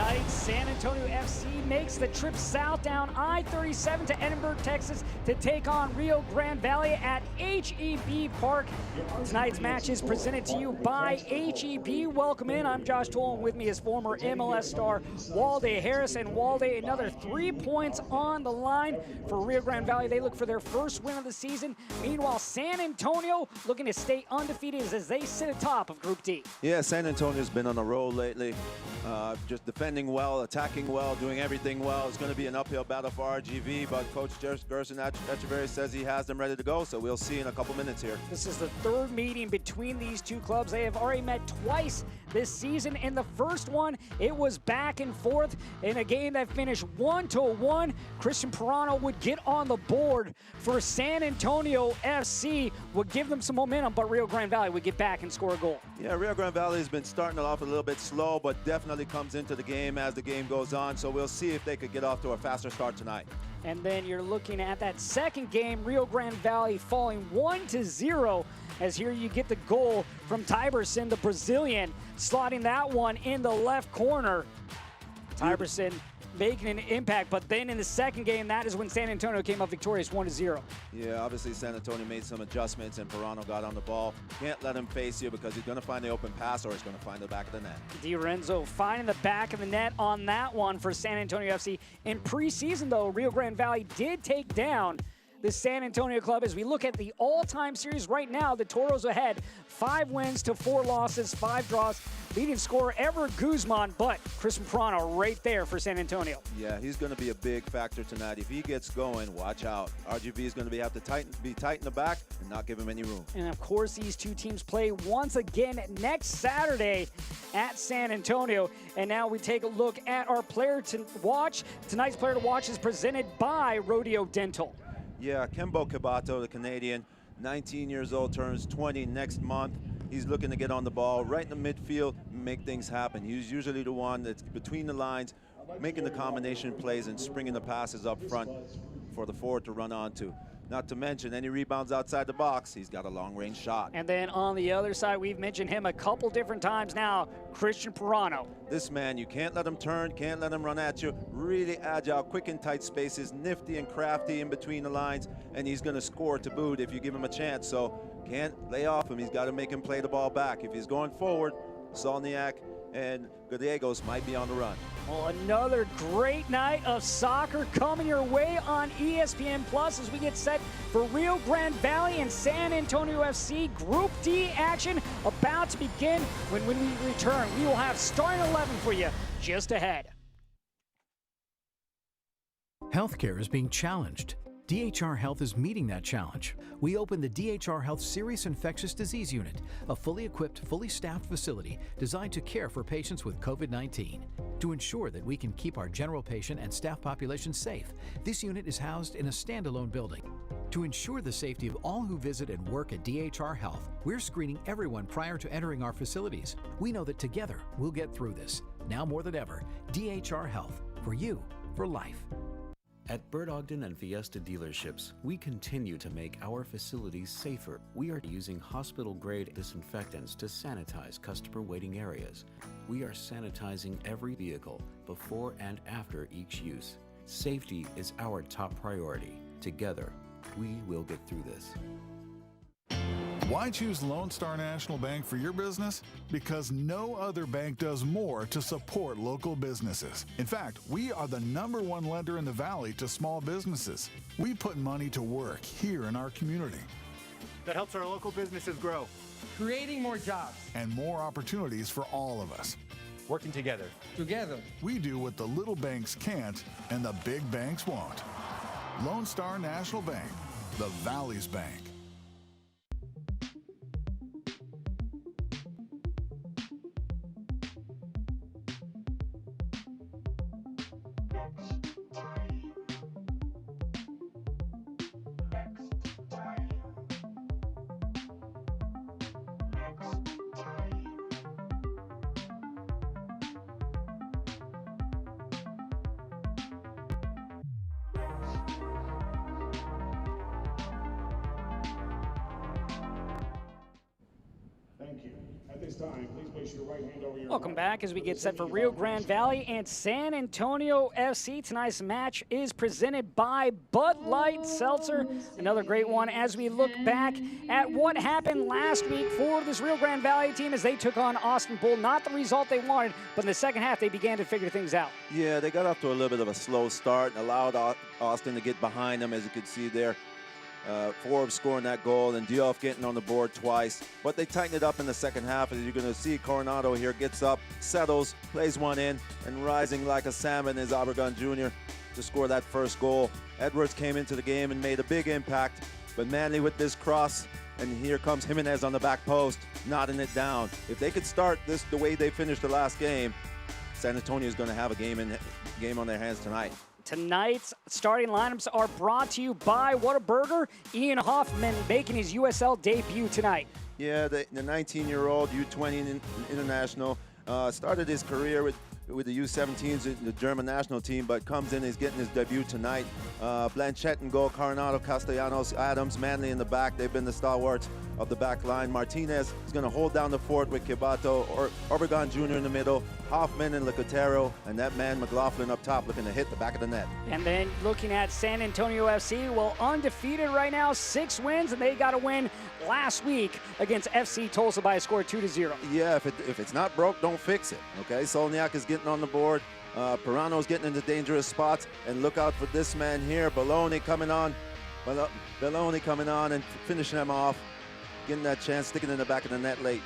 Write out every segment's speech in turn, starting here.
tonight, San Antonio FC makes the trip south down I-37 to Edinburgh, Texas to take on Rio Grande Valley at HEB Park. Tonight's match is presented to you by HEB. Welcome in. I'm Josh Toll, and with me is former MLS star Walde Harris. And Walde, another 3 points on the line for Rio Grande Valley. They look for their first win of the season. Meanwhile, San Antonio looking to stay undefeated as they sit atop of Group D. Yeah, San Antonio's been on a roll lately. Just defending well, attacking well, doing everything well. It's going to be an uphill battle for RGV, but Coach Gerson Echeverry says he has them ready to go, so we'll see in a couple minutes here. This is the third meeting between these two clubs. They have already met twice this season. In the first one, it was back and forth in a game that finished 1-1. Christian Pirano would get on the board for San Antonio FC, would give them some momentum, but Rio Grande Valley would get back and score a goal. Yeah, Rio Grande Valley has been starting it off a little bit slow, but definitely comes into the game as the game goes on, so we'll see if they could get off to a faster start tonight. And then you're looking at that second game, Rio Grande Valley falling 1-0, as here you get the goal from Tiberson, the Brazilian, slotting that one in the left corner. Tiberson making an impact, but then in the second game, that is when San Antonio came up victorious 1-0. Yeah, obviously San Antonio made some adjustments and Pirano got on the ball. Can't let him face you because he's going to find the open pass or he's going to find the back of the net. DiRenzo finding the back of the net on that one for San Antonio FC. In preseason, though, Rio Grande Valley did take down the San Antonio club. As we look at the all-time series right now, the Toros ahead, 5 wins to 4 losses, 5 draws. Leading scorer ever Guzman, but Christian Pirano right there for San Antonio. Yeah, he's going to be a big factor tonight. If he gets going, watch out. RGV is going to have to be tight in the back and not give him any room. And of course, these two teams play once again next Saturday at San Antonio. And now we take a look at our player to watch. Tonight's player to watch is presented by Rodeo Dental. Yeah, Kembo Kabato, the Canadian, 19 years old, turns 20 next month. He's looking to get on the ball right in the midfield, make things happen. He's usually the one that's between the lines, making the combination plays and springing the passes up front for the forward to run onto. Not to mention any rebounds outside the box, he's got a long-range shot. And then on the other side, we've mentioned him a couple different times now, Christian Pirano. This man, you can't let him turn, can't let him run at you. Really agile, quick in tight spaces, nifty and crafty in between the lines, and he's going to score to boot if you give him a chance. So can't lay off him. He's got to make him play the ball back. If he's going forward, Solniak and Gallegos might be on the run. Well, another great night of soccer coming your way on ESPN Plus as we get set for Rio Grande Valley and San Antonio FC. Group D action about to begin. When we return, we will have starting 11 for you just ahead. Healthcare is being challenged. DHR Health is meeting that challenge. We opened the DHR Health Serious Infectious Disease Unit, a fully equipped, fully staffed facility designed to care for patients with COVID-19. To ensure that we can keep our general patient and staff population safe, this unit is housed in a standalone building. To ensure the safety of all who visit and work at DHR Health, we're screening everyone prior to entering our facilities. We know that together we'll get through this. Now more than ever, DHR Health, for you, for life. At Bird Ogden and Fiesta dealerships, we continue to make our facilities safer. We are using hospital-grade disinfectants to sanitize customer waiting areas. We are sanitizing every vehicle before and after each use. Safety is our top priority. Together, we will get through this. Why choose Lone Star National Bank for your business? Because no other bank does more to support local businesses. In fact, we are the #1 lender in the Valley to small businesses. We put money to work here in our community. That helps our local businesses grow. Creating more jobs. And more opportunities for all of us. Working together. Together. We do what the little banks can't and the big banks won't. Lone Star National Bank, the Valley's bank. Welcome back as we get set for Rio Grande Valley and San Antonio FC. Tonight's match is presented by Bud Light Seltzer. Another great one as we look back at what happened last week for this Rio Grande Valley team as they took on Austin Bull. Not the result they wanted, but in the second half they began to figure things out. Yeah, they got off to a little bit of a slow start and allowed Austin to get behind them, as you could see there. Forbes scoring that goal and Diouf getting on the board twice. But they tightened it up in the second half. As you're going to see, Coronado here gets up, settles, plays one in, and rising like a salmon is Obregon Jr. to score that first goal. Edwards came into the game and made a big impact. But Manley with this cross, and here comes Jimenez on the back post, knotting it down. If they could start this the way they finished the last game, San Antonio is going to have a game on their hands tonight. Tonight's starting lineups are brought to you by Whataburger. Ian Hoffman making his USL debut tonight. Yeah, the 19-year-old U20 international started his career with the U17s, the German national team, but comes in, he's getting his debut tonight. Blanchett in goal, Coronado, Castellanos, Adams, Manley in the back. They've been the stalwarts of the back line. Martinez is going to hold down the fort with Kibato, Obregon Jr. in the middle, Hoffman and Lecotero, and that man McLaughlin up top looking to hit the back of the net. And then looking at San Antonio FC, well, undefeated right now, 6 wins, and they got a win last week against FC Tulsa by a score of 2-0. Yeah, if it's not broke, don't fix it, okay? Solniak is getting on the board. Pirano's getting into dangerous spots, and look out for this man here, Baloney coming on. Baloney coming on and finishing them off, getting that chance, sticking in the back of the net late.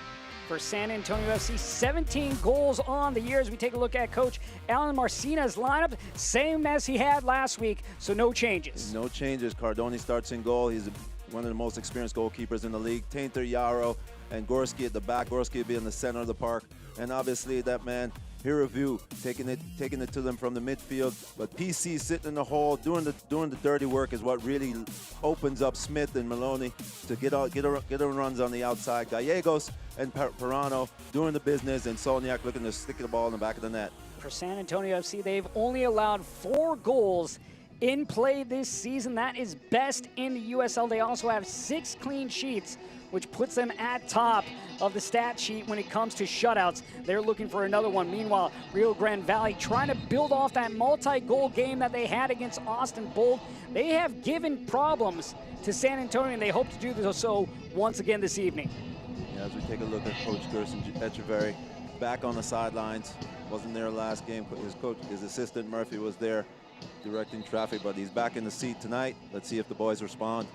For San Antonio FC, 17 goals on the year as we take a look at Coach Alan Marcina's lineup, same as he had last week, so no changes. No changes. Cardoni starts in goal. He's one of the most experienced goalkeepers in the league. Tainter, Yarrow, and Gorski at the back. Gorski will be in the center of the park. And obviously that man, Hiravu, taking it to them from the midfield. But PC sitting in the hole, doing the dirty work is what really opens up Smith and Maloney to get runs on the outside. Gallegos and Pirano doing the business, and Solniak looking to stick the ball in the back of the net. For San Antonio FC, they've only allowed 4 goals in play this season. That is best in the USL. They also have 6 clean sheets, which puts them at top of the stat sheet when it comes to shutouts. They're looking for another one. Meanwhile, Rio Grande Valley trying to build off that multi-goal game that they had against Austin Bold. They have given problems to San Antonio, and they hope to do so once again this evening. Yeah, as we take a look at Coach Gerson Echeverry, back on the sidelines. Wasn't there last game. His assistant Murphy was there directing traffic, but he's back in the seat tonight. Let's see if the boys respond.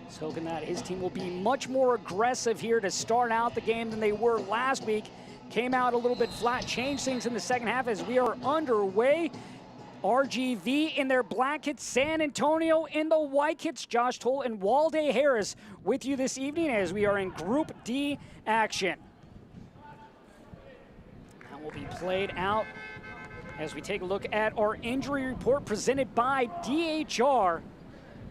He's hoping that his team will be much more aggressive here to start out the game than they were last week. Came out a little bit flat, changed things in the second half as we are underway. RGV in their black kits, San Antonio in the white kits. Josh Toll and Walde Harris with you this evening as we are in Group D action. That will be played out as we take a look at our injury report presented by DHR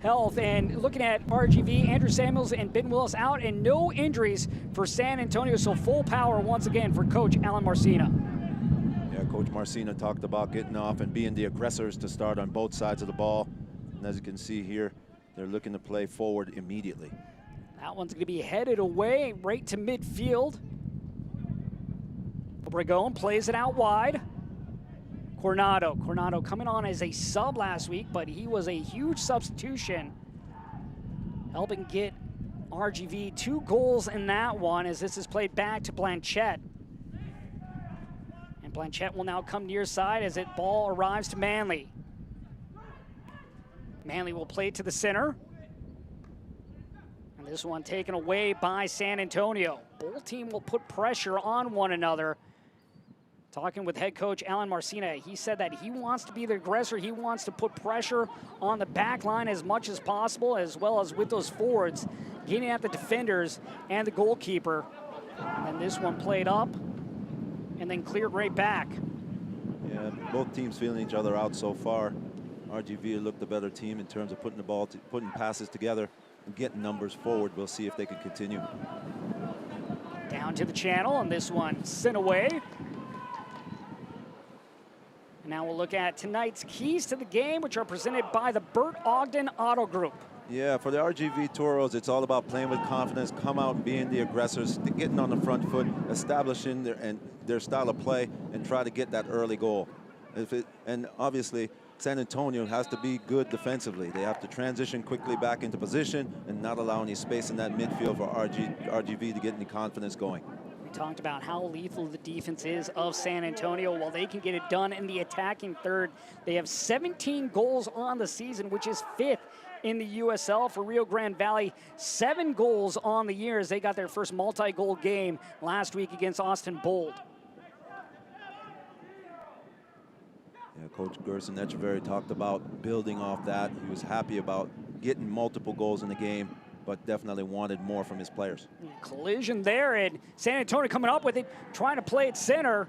Health. And looking at RGV, Andrew Samuels and Ben Willis out, and no injuries for San Antonio, so full power once again for Coach Alan Marcina. Yeah, Coach Marcina talked about getting off and being the aggressors to start on both sides of the ball. And as you can see here, they're looking to play forward immediately. That one's going to be headed away right to midfield. Obregon plays it out wide. Coronado coming on as a sub last week, but he was a huge substitution, helping get RGV 2 goals in that one as this is played back to Blanchett. And Blanchett will now come near side as that ball arrives to Manley. Manley will play it to the center. And this one taken away by San Antonio. Both team will put pressure on one another. Talking with head coach Alan Marcina, he said that he wants to be the aggressor. He wants to put pressure on the back line as much as possible, as well as with those forwards, getting at the defenders and the goalkeeper. And this one played up and then cleared right back. Yeah, both teams feeling each other out so far. RGV looked the better team in terms of putting passes together and getting numbers forward. We'll see if they can continue. Down to the channel, and this one sent away. Now we'll look at tonight's keys to the game, which are presented by the Bert Ogden Auto Group. Yeah, for the RGV Toros, it's all about playing with confidence, come out and being the aggressors, getting on the front foot, establishing their style of play, and try to get that early goal. And obviously, San Antonio has to be good defensively. They have to transition quickly back into position and not allow any space in that midfield for RGV to get any confidence going. We talked about how lethal the defense is of San Antonio. While they can get it done in the attacking third, they have 17 goals on the season, which is 5th in the USL. For Rio Grande Valley, 7 goals on the year as they got their first multi-goal game last week against Austin Bold. Yeah, Coach Gerson Echeverry talked about building off that. He was happy about getting multiple goals in the game, but definitely wanted more from his players. Collision there, and San Antonio coming up with it, trying to play it center.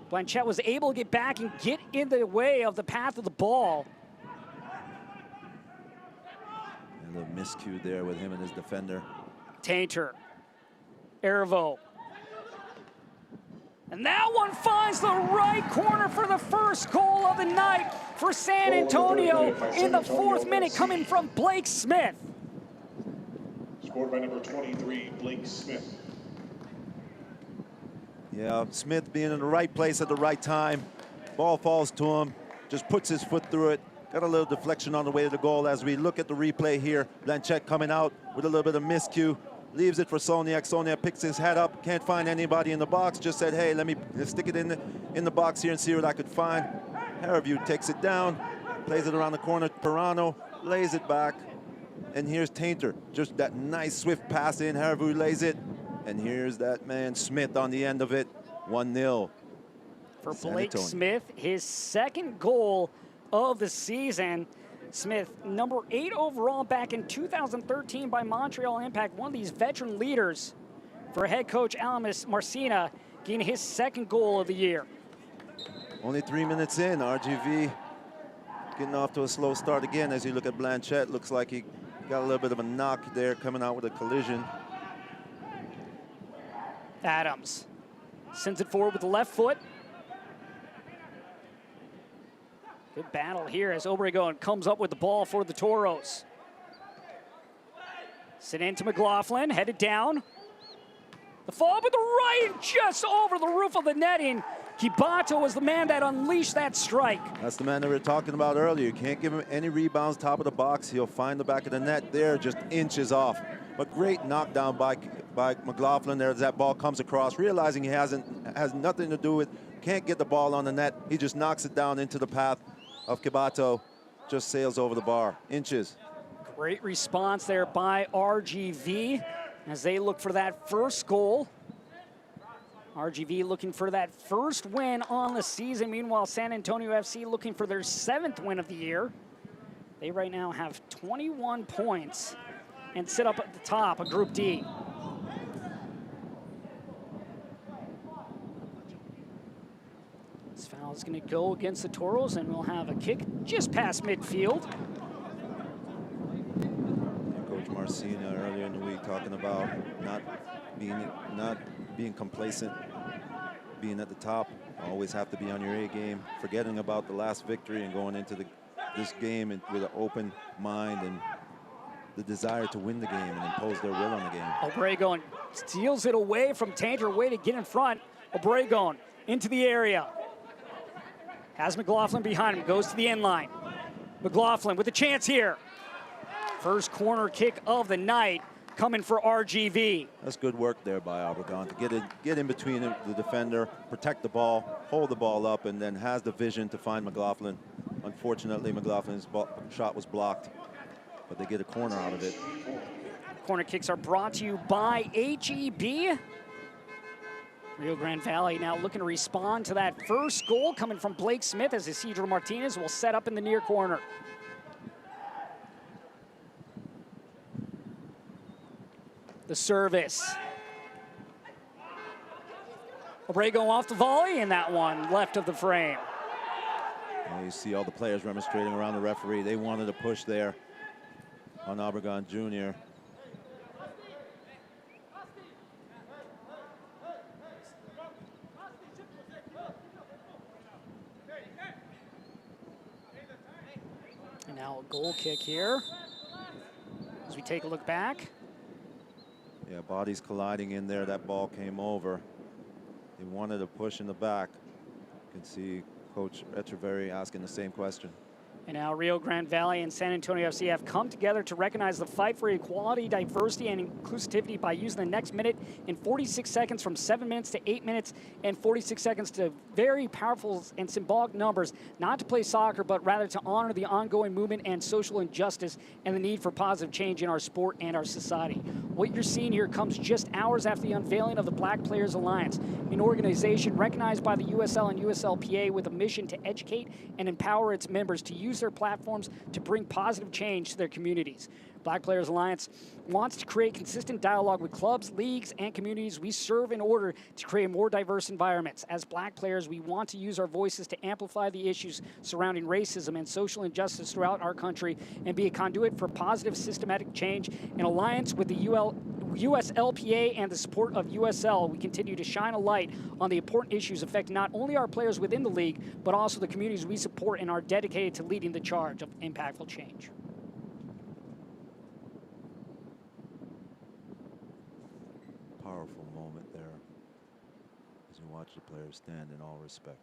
Blanchette was able to get back and get in the way of the path of the ball. And a little miscue there with him and his defender. Tainter, Ervo. And that one finds the right corner for the first goal of the night for San Antonio in the 4th minute, coming from Blake Smith. Scored by number 23, Blake Smith. Yeah, Smith being in the right place at the right time. Ball falls to him, just puts his foot through it. Got a little deflection on the way to the goal. As we look at the replay here, Blanchette coming out with a little bit of miscue. Leaves it for Soniak. Soniak picks his head up. Can't find anybody in the box. Just said, hey, let's stick it in the box here and see what I could find. Harreview takes it down, plays it around the corner. Perano lays it back. And here's Tainter. Just that nice swift pass in. Harreview lays it. And here's that man Smith on the end of it. 1-0. For Blake Smith, his 2nd goal of the season. Smith, number 8 overall back in 2013 by Montreal Impact, one of these veteran leaders for head coach Alamis Marcina, getting his 2nd goal of the year. Only 3 minutes in, RGV getting off to a slow start again. As you look at Blanchette, looks like he got a little bit of a knock there, coming out with a collision. Adams sends it forward with the left foot. Good battle here as Obregon comes up with the ball for the Toros. Sent into McLaughlin, headed down. The fall with the right, just over the roof of the netting. Kibato was the man that unleashed that strike. That's the man that we were talking about earlier. You can't give him any rebounds top of the box. He'll find the back of the net there, just inches off. But great knockdown by McLaughlin there as that ball comes across, realizing he has nothing to do with, can't get the ball on the net. He just knocks it down into the path of Kibato, just sails over the bar, inches. Great response there by RGV as they look for that first goal. RGV looking for that first win on the season. Meanwhile, San Antonio FC looking for their 7th win of the year. They right now have 21 points and sit up at the top of Group D. This foul is going to go against the Toros, and we'll have a kick just past midfield. Coach Marcina earlier in the week talking about not being complacent, being at the top. Always have to be on your A game, forgetting about the last victory and going into this game with an open mind and the desire to win the game and impose their will on the game. Obregon steals it away from Tainter, way to get in front. Obregon into the area. Has McLaughlin behind him, goes to the end line. McLaughlin with a chance here. First corner kick of the night coming for RGV. That's good work there by Obregon to get in between the defender, protect the ball, hold the ball up, and then has the vision to find McLaughlin. Unfortunately, McLaughlin's shot was blocked, but they get a corner out of it. Corner kicks are brought to you by HEB. Rio Grande Valley now looking to respond to that first goal coming from Blake Smith as Isidro Martinez will set up in the near corner. The service. Obrego off the volley, and that one left of the frame. Well, you see all the players demonstrating around the referee. They wanted a push there on Obregon Jr. And now a goal kick here. take a look back. Yeah, bodies colliding in there. That ball came over. He wanted a push in the back. You can see Coach Echeverry asking the same question. And now Rio Grande Valley and San Antonio FC have come together to recognize the fight for equality, diversity, and inclusivity by using the next minute and 46 seconds from 7 minutes to 8 minutes and 46 seconds to very powerful and symbolic numbers, not to play soccer, but rather to honor the ongoing movement and social injustice and the need for positive change in our sport and our society. What you're seeing here comes just hours after the unveiling of the Black Players Alliance, an organization recognized by the USL and USLPA with a mission to educate and empower its members to use their platforms to bring positive change to their communities. Black Players Alliance wants to create consistent dialogue with clubs, leagues, and communities we serve in order to create more diverse environments. As Black players, we want to use our voices to amplify the issues surrounding racism and social injustice throughout our country and be a conduit for positive, systematic change. In alliance with the USLPA and the support of USL, we continue to shine a light on the important issues affecting not only our players within the league, but also the communities we support and are dedicated to leading the charge of impactful change. Powerful moment there as you watch the players stand in all respect.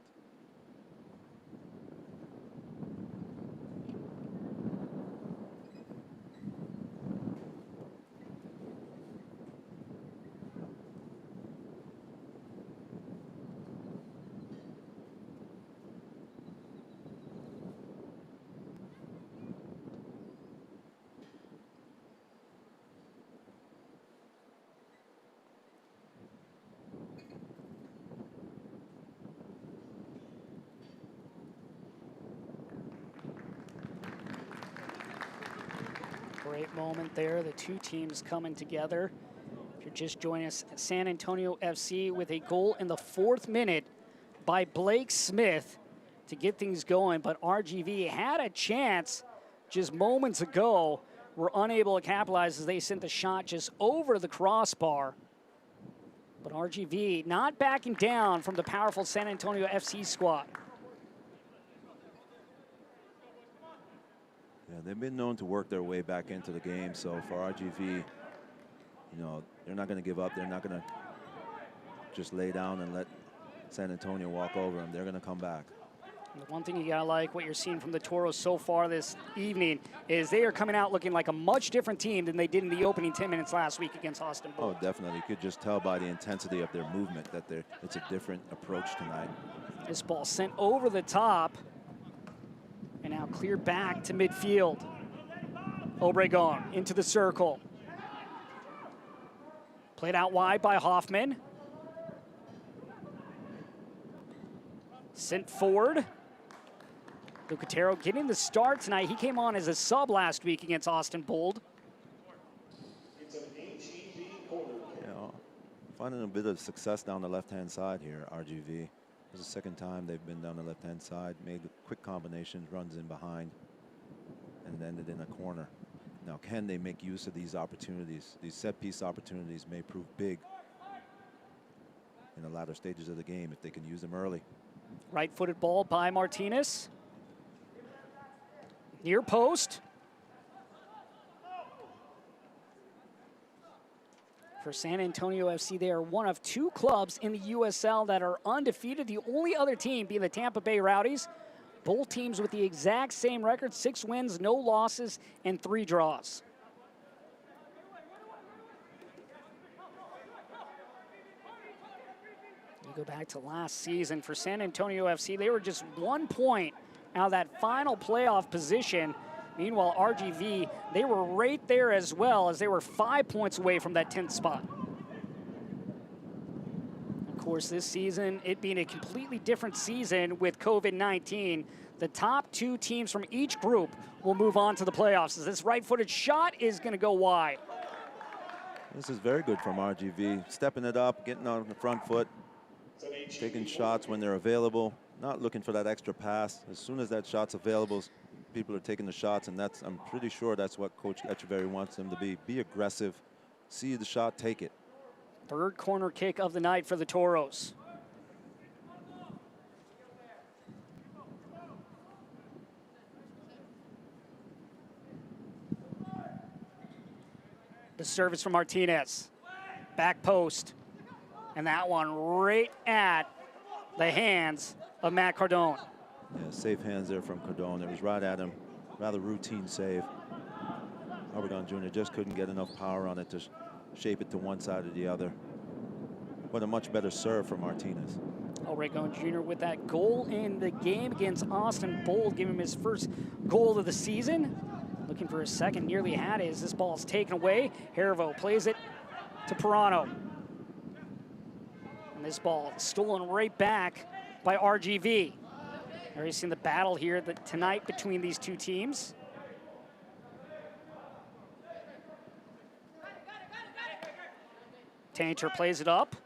Great moment there, the two teams coming together. If you're just joining us, San Antonio FC with a goal in the 4th minute by Blake Smith to get things going, but RGV had a chance just moments ago, were unable to capitalize as they sent the shot just over the crossbar. But RGV not backing down from the powerful San Antonio FC squad. Yeah, they've been known to work their way back into the game. So for RGV, you know, they're not going to give up. They're not going to just lay down and let San Antonio walk over them. They're going to come back. The one thing you gotta like, what you're seeing from the Toros so far this evening, is they are coming out looking like a much different team than they did in the opening 10 minutes last week against Austin Bolt. Oh, definitely. You could just tell by the intensity of their movement that it's a different approach tonight. This ball sent over the top, and now cleared back to midfield. Obregon into the circle. Played out wide by Hoffman. Sent forward. Lucatero getting the start tonight. He came on as a sub last week against Austin Bold. You know, finding a bit of success down the left-hand side here, RGV. This is the second time they've been down the left-hand side, made quick combinations, runs in behind, and ended in a corner. Now, can they make use of these opportunities? These set-piece opportunities may prove big in the latter stages of the game if they can use them early. Right-footed ball by Martinez. Near post. For San Antonio FC, they are one of 2 clubs in the USL that are undefeated. The only other team being the Tampa Bay Rowdies. Both teams with the exact same record, 6 wins, no losses, and 3 draws. You go back to last season for San Antonio FC, they were just 1 point out of that final playoff position. Meanwhile, RGV, they were right there as well, as they were 5 points away from that 10th spot. Of course, this season, it being a completely different season with COVID-19, the top 2 teams from each group will move on to the playoffs, as this right-footed shot is going to go wide. This is very good from RGV, stepping it up, getting on the front foot, taking shots when they're available, not looking for that extra pass. As soon as that shot's available, people are taking the shots, and I'm pretty sure that's what Coach Echeverry wants them to be. Be aggressive, see the shot, take it. 3rd corner kick of the night for the Toros. The service from Martinez. Back post. And that one right at the hands of Matt Cardone. Yeah, safe hands there from Cardone. It was right at him. Rather routine save. Obregon Jr. just couldn't get enough power on it to shape it to one side or the other. But a much better serve for Martinez. Obregon Jr. with that goal in the game against Austin Bold, giving him his first goal of the season. Looking for his second, nearly had it as this ball is taken away. Hervo plays it to Pirano. And this ball stolen right back by RGV. Already seen the battle here tonight between these two teams. Tainter plays it up.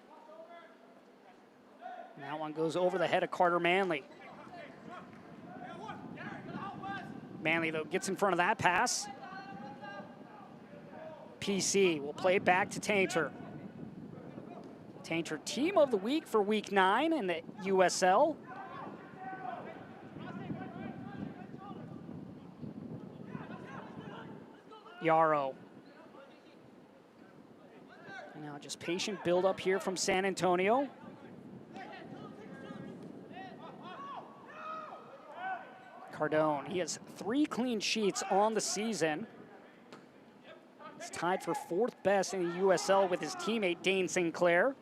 And that one goes over the head of Carter Manley. Manley, though, gets in front of that pass. PC will play it back to Tainter. Tainter, team of the week for week 9 in the USL. Yarrow. And now just patient build up here from San Antonio. Cardone, he has 3 clean sheets on the season. He's tied for 4th best in the USL with his teammate Dane Sinclair.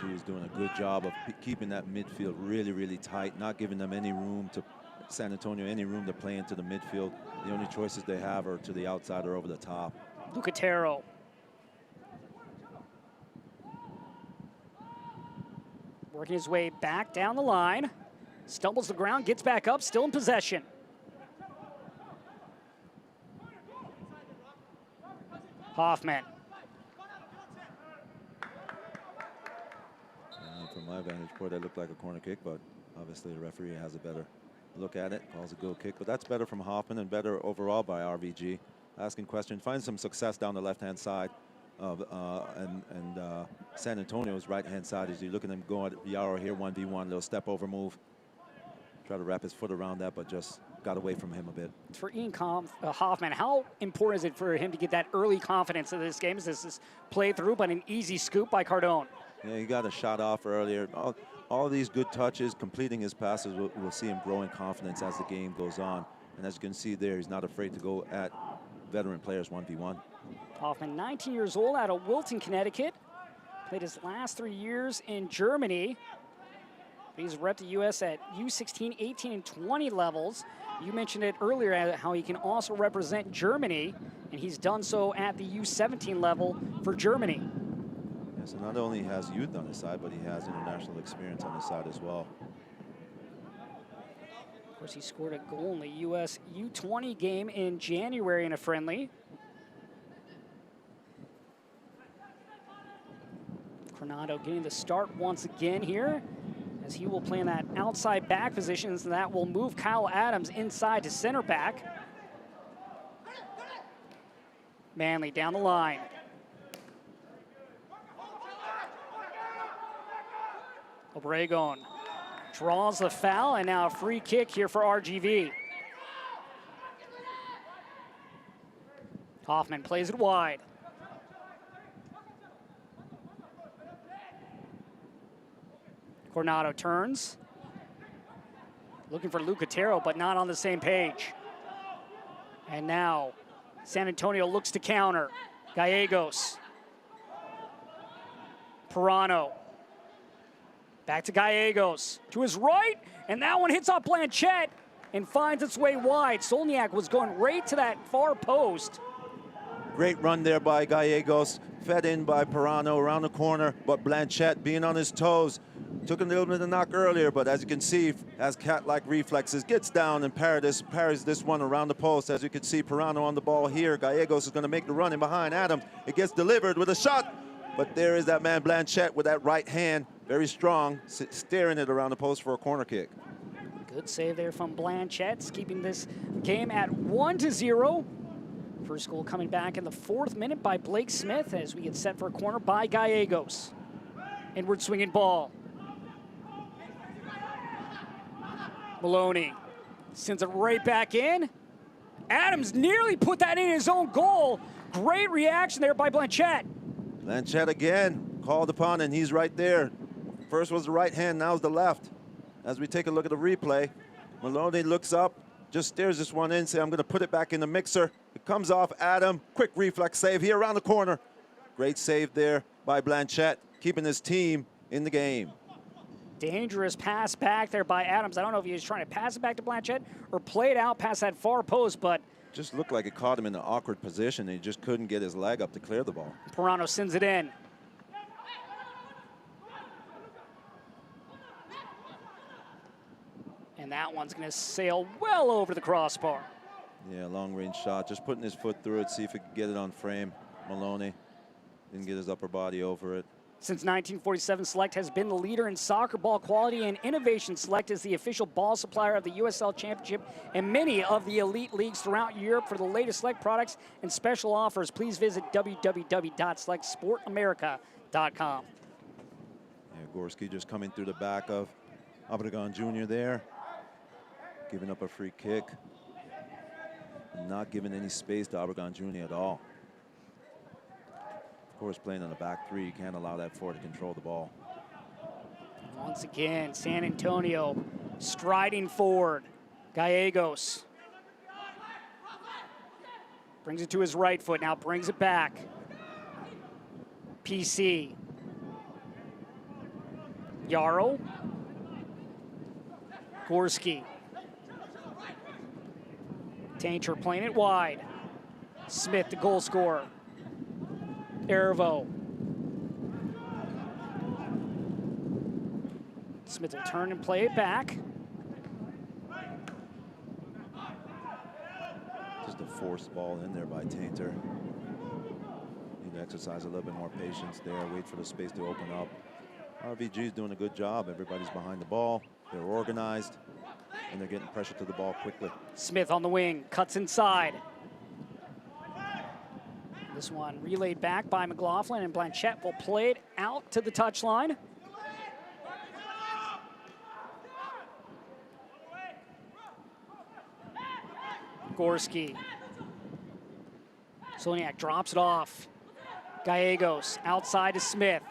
RBG is doing a good job of keeping that midfield really, really tight, not giving them any room to, San Antonio, any room to play into the midfield. The only choices they have are to the outside or over the top. Lucatero. Working his way back down the line. Stumbles the ground, gets back up, still in possession. Hoffman. From my vantage point, that looked like a corner kick, but obviously the referee has a better look at it, calls a good kick. But that's better from Hoffman and better overall by RVG. Asking questions, finds some success down the left-hand side of San Antonio's right-hand side as you look at him go at Yarrow here, 1v1, little step over move. Try to wrap his foot around that, but just got away from him a bit. For Ian Hoffman, how important is it for him to get that early confidence in this game? Is this play through, but an easy scoop by Cardone? Yeah, he got a shot off earlier. All these good touches, completing his passes, we'll see him growing confidence as the game goes on. And as you can see there, he's not afraid to go at veteran players 1v1. Hoffman, 19 years old, out of Wilton, Connecticut. Played his last 3 years in Germany. He's repped the U.S. at U16, 18, and 20 levels. You mentioned it earlier how he can also represent Germany, and he's done so at the U17 level for Germany. Yeah, so not only has youth on his side, but he has international experience on his side as well. Of course, he scored a goal in the U.S. U20 game in January in a friendly. Coronado getting the start once again here, as he will play in that outside back position, so that will move Kyle Adams inside to center back. Manley down the line. Obregon draws the foul, and now a free kick here for RGV. Hoffman plays it wide. Coronado turns. Looking for Lucatero, but not on the same page. And now San Antonio looks to counter. Gallegos. Pirano. Back to Gallegos. To his right, and that one hits off Blanchette and finds its way wide. Solniak was going right to that far post. Great run there by Gallegos. Fed in by Pirano around the corner, but Blanchette being on his toes. Took a little bit of knock earlier, but as you can see, has cat-like reflexes, gets down and parries this one around the post. As you can see, Pirano on the ball here. Gallegos is going to make the run in behind Adam. It gets delivered with a shot, but there is that man Blanchette with that right hand, very strong, steering it around the post for a corner kick. Good save there from Blanchette, keeping this game at 1-0. First goal coming back in the 4th minute by Blake Smith as we get set for a corner by Gallegos. Inward swinging ball. Maloney sends it right back in, Adams nearly put that in his own goal. Great reaction there by Blanchette. Blanchette again called upon, and he's right there. First was the right hand, now it's the left. As we take a look at the replay, Maloney looks up, just stares this one in, say, I'm going to put it back in the mixer. It comes off Adam. Quick reflex save here around the corner. Great save there by Blanchette, keeping his team in the game. Dangerous pass back there by Adams. I don't know if he was trying to pass it back to Blanchette or play it out past that far post, but just looked like it caught him in an awkward position, and he just couldn't get his leg up to clear the ball. Pirano sends it in. And that one's going to sail well over the crossbar. Yeah, long-range shot, just putting his foot through it, see if he could get it on frame. Maloney didn't get his upper body over it. Since 1947, Select has been the leader in soccer ball quality and innovation. Select is the official ball supplier of the USL Championship and many of the elite leagues throughout Europe. For the latest Select products and special offers, please visit www.selectsportamerica.com. Yeah, Gorski just coming through the back of Obregon Jr. there, giving up a free kick, and not giving any space to Obregon Jr. at all. Of course, playing on the back three, you can't allow that forward to control the ball. Once again, San Antonio striding forward. Gallegos brings it to his right foot, now brings it back. PC. Yarrow. Gorski. Tainter playing it wide. Smith, the goal scorer. Ervo. Smith will turn and play it back. Just a forced ball in there by Tainter. Need to exercise a little bit more patience there, wait for the space to open up. RVG is doing a good job. Everybody's behind the ball. They're organized, and they're getting pressure to the ball quickly. Smith on the wing, cuts inside. This one relayed back by McLaughlin, and Blanchette will play it out to the touchline. Gorski. Solniak drops it off. Gallegos outside to Smith.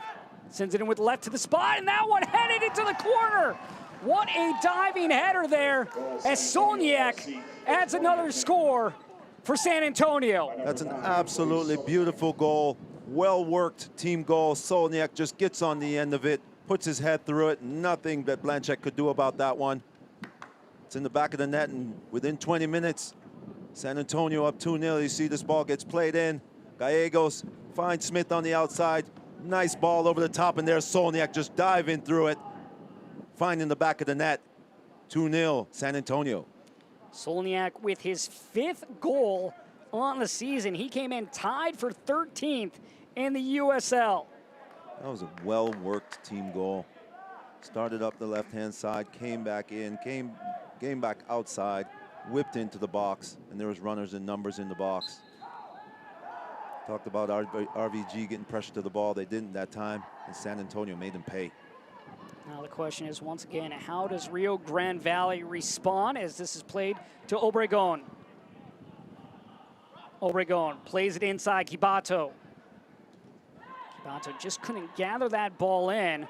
Sends it in with left to the spot, and that one headed into the corner. What a diving header there as Solniak adds another score for San Antonio. That's an absolutely beautiful goal. Well-worked team goal. Solniak just gets on the end of it, puts his head through it. Nothing that Blanchette could do about that one. It's in the back of the net, and within 20 minutes, San Antonio up 2-0. You see this ball gets played in. Gallegos finds Smith on the outside. Nice ball over the top, and there's Solniak just diving through it, finding the back of the net. 2-0, San Antonio. Solniak with his 5th goal on the season. He came in tied for 13th in the USL. That was a well-worked team goal. Started up the left-hand side, came back in, came back outside, whipped into the box, and there was runners and numbers in the box. Talked about RVG getting pressure to the ball. They didn't that time, and San Antonio made them pay. Now the question is, once again, how does Rio Grande Valley respond as this is played to Obregon? Obregon plays it inside, Kibato. Kibato just couldn't gather that ball in.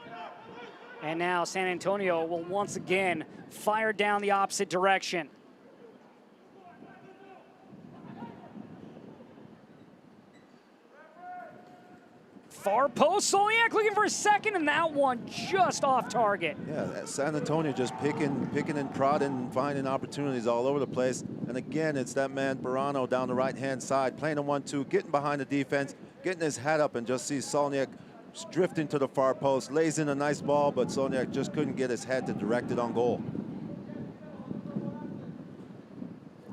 And now San Antonio will once again fire down the opposite direction. Far post, Solniak looking for a second, and that one just off target. Yeah, San Antonio just picking and prodding, finding opportunities all over the place. And again, it's that man Pirano down the right-hand side, playing a 1-2, getting behind the defense, getting his head up, and just see Solniak drifting to the far post, lays in a nice ball, but Solniak just couldn't get his head to direct it on goal.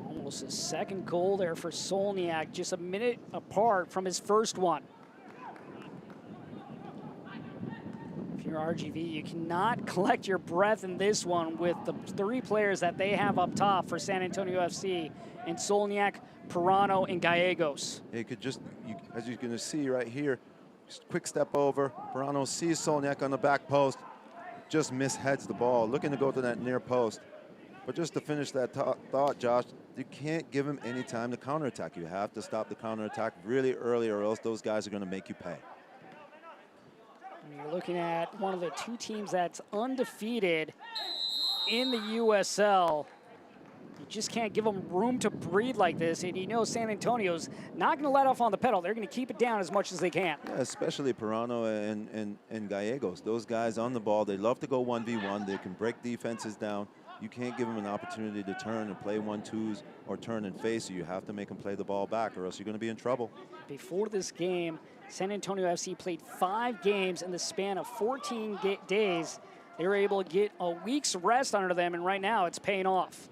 Almost his 2nd goal there for Solniak, just a minute apart from his 1st one. If you're RGV, you cannot collect your breath in this one with the 3 players that they have up top for San Antonio FC, and Solniak, Pirano, and Gallegos. You could just, as you're going to see right here, just quick step over. Pirano sees Solniak on the back post, just misheads the ball, looking to go to that near post. But just to finish that thought, Josh, you can't give them any time to counterattack. You have to stop the counterattack really early, or else those guys are going to make you pay. And you're looking at one of the two teams that's undefeated in the USL. You just can't give them room to breathe like this, and you know San Antonio's not going to let off on the pedal. They're going to keep it down as much as they can. Yeah, especially Pirano and Gallegos. Those guys on the ball, they love to go 1v1. They can break defenses down. You can't give them an opportunity to turn and play 1-2s or turn and face. So you have to make them play the ball back, or else you're going to be in trouble. Before this game, San Antonio FC played 5 games in the span of 14 days. They were able to get a week's rest under them, and right now it's paying off.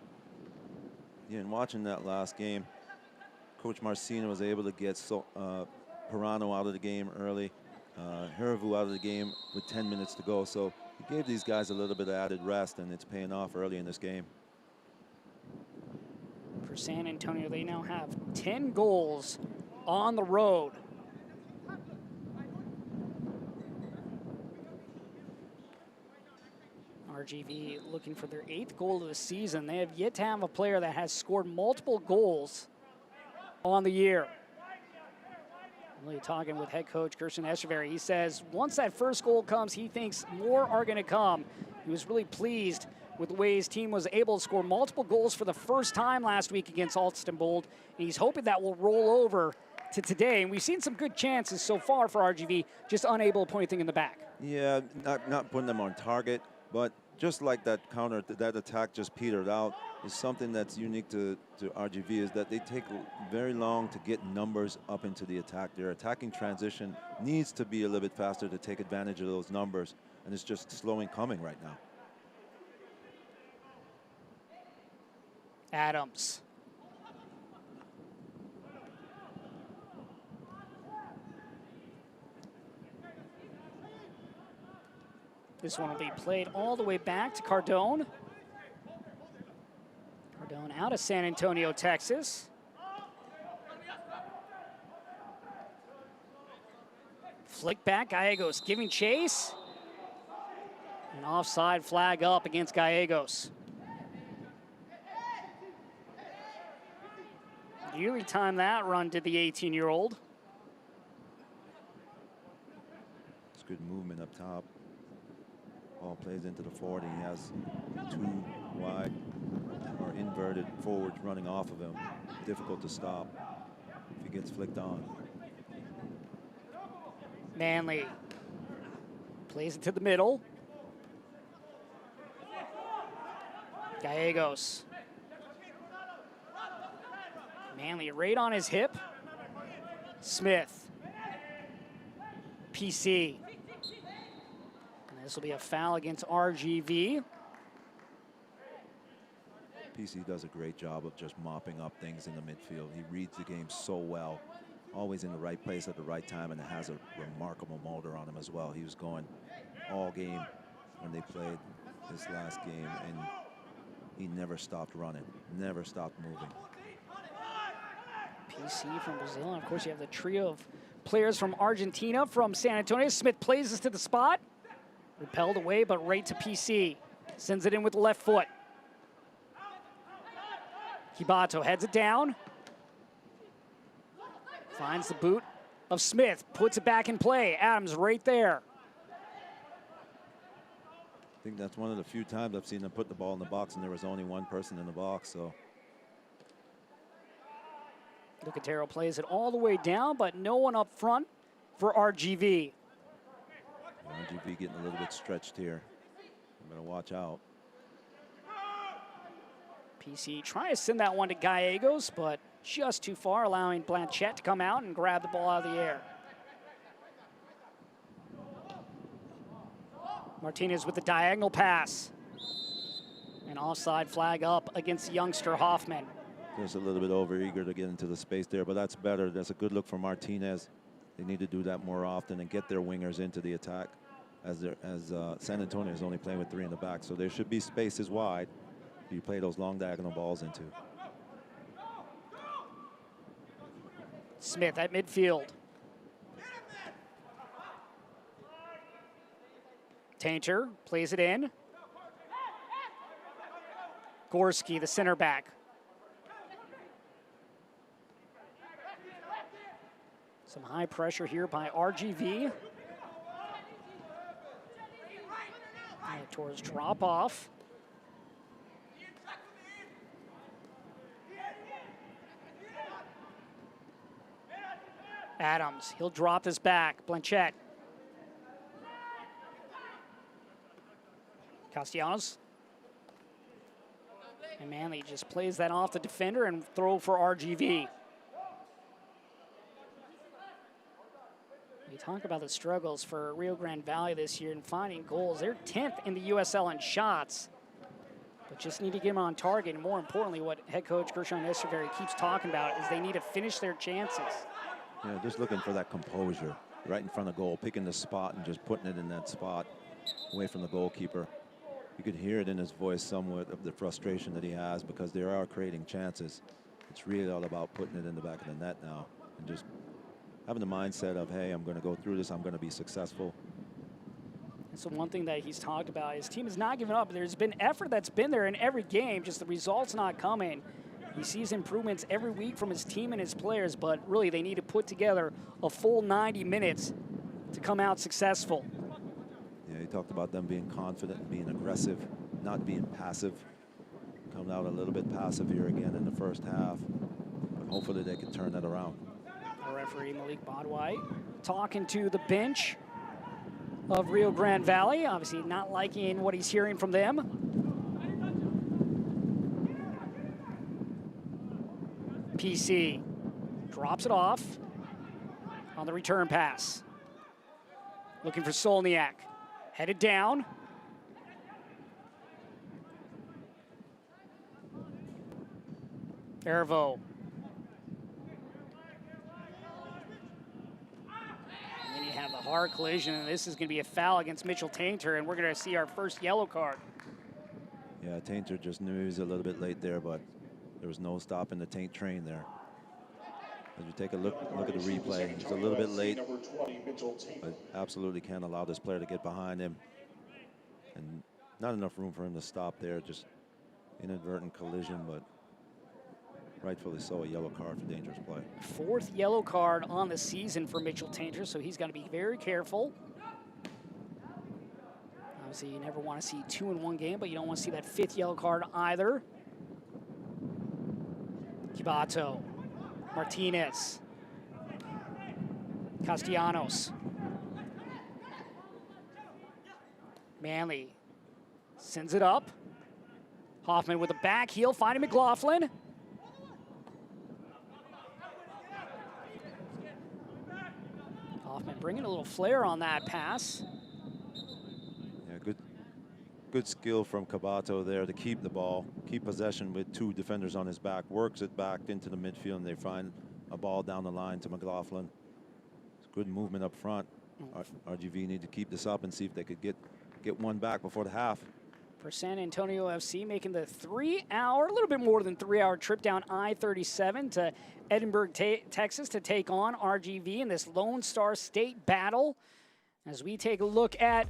Yeah, and watching that last game, Coach Marcino was able to get Pirano out of the game early, Herivu out of the game with 10 minutes to go. So he gave these guys a little bit of added rest, and it's paying off early in this game. For San Antonio, they now have 10 goals on the road. RGV looking for their 8th goal of the season. They have yet to have a player that has scored multiple goals on the year. I'm really talking with head coach Kirsten Echeverry. He says once that first goal comes, he thinks more are going to come. He was really pleased with the way his team was able to score multiple goals for the first time last week against Alston Bold. And he's hoping that will roll over to today. And we've seen some good chances so far for RGV, just unable to put anything in the back. Yeah, not putting them on target, but just like that that attack just petered out, is something that's unique to RGV, is that they take very long to get numbers up into the attack. Their attacking transition needs to be a little bit faster to take advantage of those numbers, and it's just slowing coming right now. Adams. This one will be played all the way back to Cardone. Cardone out of San Antonio, Texas. Flick back, Gallegos giving chase. An offside flag up against Gallegos. Nearly timed that run, did the 18-year-old. It's good movement up top. Ball plays into the forward, and he has 2 wide or inverted forwards running off of him. Difficult to stop if he gets flicked on. Manley plays it to the middle. Gallegos. Manley right on his hip. Smith. PC. And this will be a foul against RGV. PC does a great job of just mopping up things in the midfield. He reads the game so well, always in the right place at the right time, and has a remarkable motor on him as well. He was going all game when they played this last game, and he never stopped running, never stopped moving. PC from Brazil, and of course you have the trio of players from Argentina, from San Antonio. Smith plays this to the spot. Repelled away, but right to PC. Sends it in with the left foot. Kibato heads it down. Finds the boot of Smith, puts it back in play. Adams right there. I think that's one of the few times I've seen them put the ball in the box and there was only one person in the box, so. Lucatero plays it all the way down, but no one up front for RGV. RGV getting a little bit stretched here. I'm gonna watch out. PC trying to send that one to Gallegos, but just too far, allowing Blanchette to come out and grab the ball out of the air. Martinez with the diagonal pass. An offside flag up against youngster Hoffman. Just a little bit overeager to get into the space there, but that's better. That's a good look for Martinez. They need to do that more often and get their wingers into the attack, as San Antonio is only playing with 3 in the back. So there should be spaces wide you play those long diagonal balls into. Smith at midfield. Tainter plays it in. Gorski, the center back. Some high pressure here by RGV. And the Toros drop off. Adams, he'll drop this back. Blanchette. Castellanos. And Manley just plays that off the defender and throw for RGV. We talk about the struggles for Rio Grande Valley this year in finding goals. They're 10th in the USL in shots, but just need to get them on target. And more importantly, what head coach Gershon Esterberry keeps talking about is they need to finish their chances. Yeah, just looking for that composure right in front of goal, picking the spot and just putting it in that spot away from the goalkeeper. You could hear it in his voice somewhat of the frustration that he has because they are creating chances. It's really all about putting it in the back of the net now and just having the mindset of, hey, I'm going to go through this, I'm going to be successful. And so one thing that he's talked about, his team has not given up. There's been effort that's been there in every game, just the results not coming. He sees improvements every week from his team and his players, but really they need to put together a full 90 minutes to come out successful. Yeah, he talked about them being confident and being aggressive, not being passive. Coming out a little bit passive here again in the first half, but hopefully they can turn that around. Our referee Malik Badwai talking to the bench of Rio Grande Valley, obviously not liking what he's hearing from them. PC drops it off on the return pass. Looking for Solniak. Headed down. Ervo. And then you have the hard collision, and this is going to be a foul against Mitchell Tainter, and we're going to see our first yellow card. Yeah, Tainter just knew he was a little bit late there, but there was no stopping the Taint train there. As we take a look at the replay, he's a little bit late, but absolutely can't allow this player to get behind him. And not enough room for him to stop there, just inadvertent collision, but rightfully so, a yellow card for dangerous play. Fourth yellow card on the season for Mitchell Tainter, so he's got to be very careful. Obviously, you never want to see 2 in one game, but you don't want to see that 5th yellow card either. Kibato. Martinez. Castellanos. Manley sends it up. Hoffman with a back heel, finding McLaughlin. Hoffman bringing a little flair on that pass. Yeah, good skill from Cabato there to keep the ball, keep possession with 2 defenders on his back, works it back into the midfield, and they find a ball down the line to McLaughlin. It's good movement up front. RGV need to keep this up and see if they could get one back before the half. For San Antonio FC, making the 3-hour, a little bit more than 3-hour trip down I-37 to Edinburgh, Texas to take on RGV in this Lone Star State battle. As we take a look at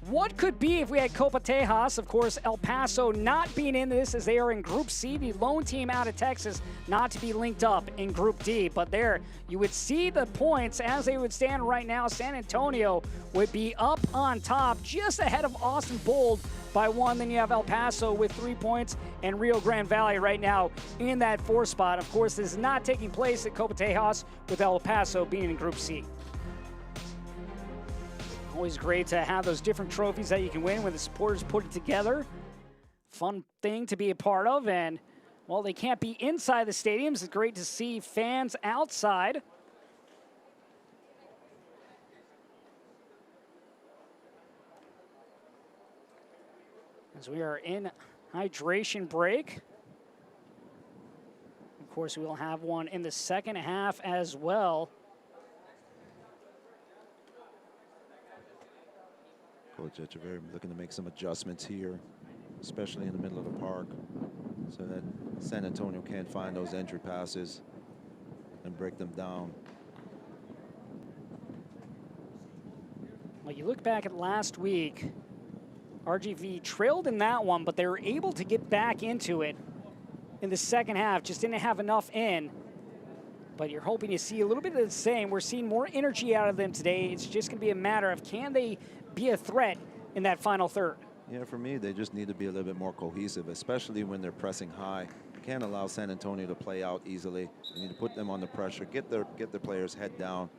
what could be if we had Copa Tejas. Of course, El Paso not being in this as they are in Group C, the lone team out of Texas not to be linked up in Group D. But there, you would see the points as they would stand right now. San Antonio would be up on top, just ahead of Austin Bold by 1. Then you have El Paso with 3 points and Rio Grande Valley right now in that 4th spot. Of course, this is not taking place at Copa Tejas with El Paso being in Group C. Always great to have those different trophies that you can win when the supporters put it together. Fun thing to be a part of, and while they can't be inside the stadiums, it's great to see fans outside. As we are in hydration break. Of course, we will have one in the second half as well. Coach Echeverry looking to make some adjustments here, especially in the middle of the park, so that San Antonio can't find those entry passes and break them down. Well, you look back at last week, RGV trailed in that one, but they were able to get back into it in the second half, just didn't have enough in. but you're hoping to see a little bit of the same. We're seeing more energy out of them today. It's just going to be a matter of can they be a threat in that final third. Yeah, for me, they just need to be a little bit more cohesive, especially when they're pressing high. Can't allow San Antonio to play out easily. You need to put them under pressure, get their players head down,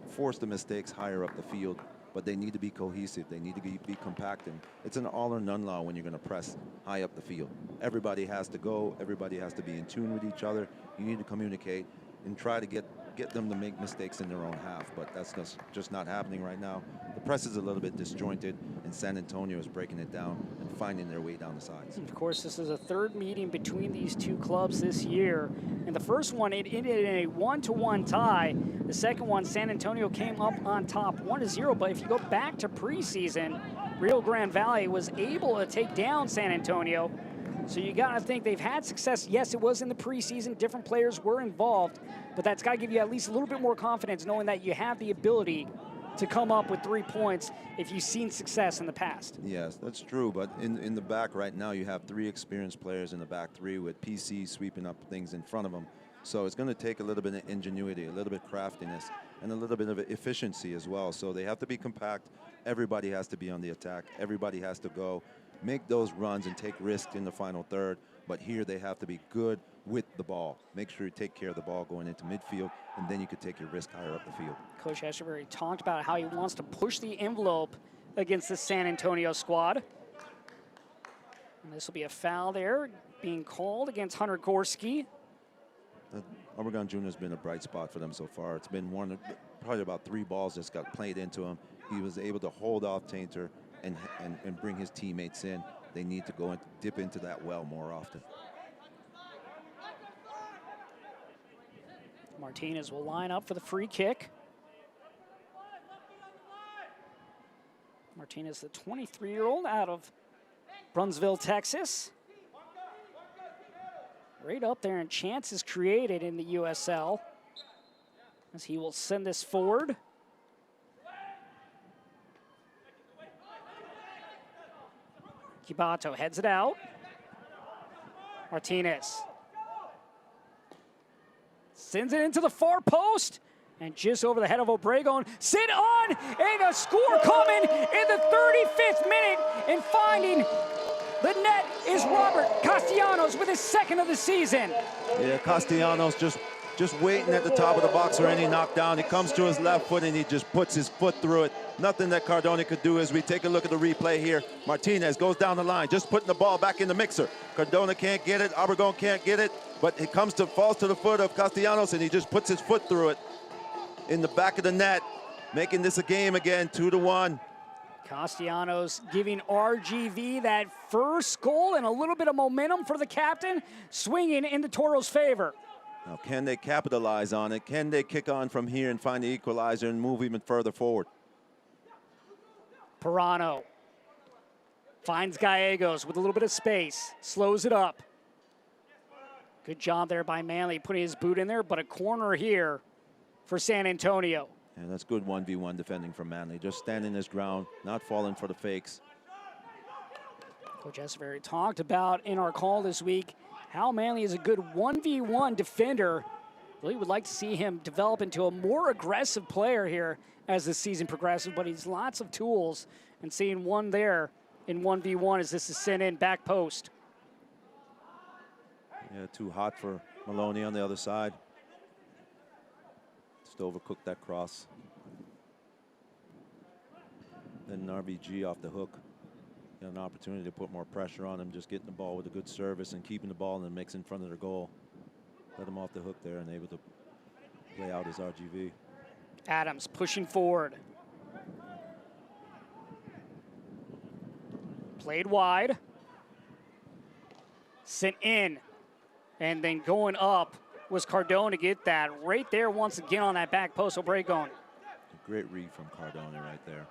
force the mistakes higher up the field. But they need to be cohesive. They need to be compact. And it's an all or none law when you're going to press high up the field. Everybody has to go. Everybody has to be in tune with each other. You need to communicate and try to get them to make mistakes in their own half. But that's just not happening right now. The press is a little bit disjointed, and San Antonio is breaking it down and finding their way down the sides. Of course, this is a third meeting between these two clubs this year. And the first one, it ended in a 1-1 tie. The second one, San Antonio came up on top 1-0. But if you go back to preseason, Rio Grande Valley was able to take down San Antonio. So you got to think they've had success. Yes, it was in the preseason. Different players were involved. But that's got to give you at least a little bit more confidence knowing that you have the ability to come up with 3 points if you've seen success in the past. Yes, that's true. But in the back right now, you have 3 experienced players in the back 3 with PC sweeping up things in front of them. So it's going to take a little bit of ingenuity, a little bit of craftiness, and a little bit of efficiency as well. So they have to be compact. Everybody has to be on the attack. Everybody has to go, make those runs and take risks in the final third. But here they have to be good with the ball. Make sure you take care of the ball going into midfield, and then you could take your risk higher up the field. Coach Echeverry talked about how he wants to push the envelope against the San Antonio squad. And this will be a foul there being called against Hunter Gorski. Obregon Jr. has been a bright spot for them so far. It's been probably about 3 balls that's got played into him. He was able to hold off Tainter and bring his teammates in. They need to go and dip into that well more often. Martinez will line up for the free kick. Martinez, the 23-year-old out of Brunsville, Texas. Right up there and chances created in the USL as he will send this forward. Kibato heads it out. Martinez sends it into the far post and just over the head of Obregon. Sit on, and a score coming in the 35th minute, and finding the net is Robert Castellanos with his 2nd of the season. Yeah, Castellanos just waiting at the top of the box for any knockdown. He comes to his left foot and he just puts his foot through it. Nothing that Cardone could do as we take a look at the replay here. Martinez goes down the line, just putting the ball back in the mixer. Cardone can't get it, Obregon can't get it, but it falls to the foot of Castellanos and he just puts his foot through it in the back of the net, making this a game again, 2-1. Castellanos giving RGV that first goal and a little bit of momentum for the captain, swinging into Toros' favor. Now, can they capitalize on it? Can they kick on from here and find the equalizer and move even further forward? Pirano finds Gallegos with a little bit of space, slows it up. Good job there by Manley putting his boot in there, but a corner here for San Antonio. And that's good 1v1 defending from Manley, just standing his ground, not falling for the fakes. Coach Echeverry talked about in our call this week how Manley is a good 1v1 defender. Really would like to see him develop into a more aggressive player here as the season progresses, but he's lots of tools, and seeing one there in 1v1 as this is sent in back post. Yeah, too hot for Maloney on the other side. Just overcooked that cross. Then an RBG off the hook. Got an opportunity to put more pressure on him, just getting the ball with a good service and keeping the ball in the mix in front of their goal. Let him off the hook there and able to play out his RGV. Adams pushing forward. Played wide. Sent in. And then going up was Cardone to get that right there once again on that back post. Obregon. Great read from Cardone right there.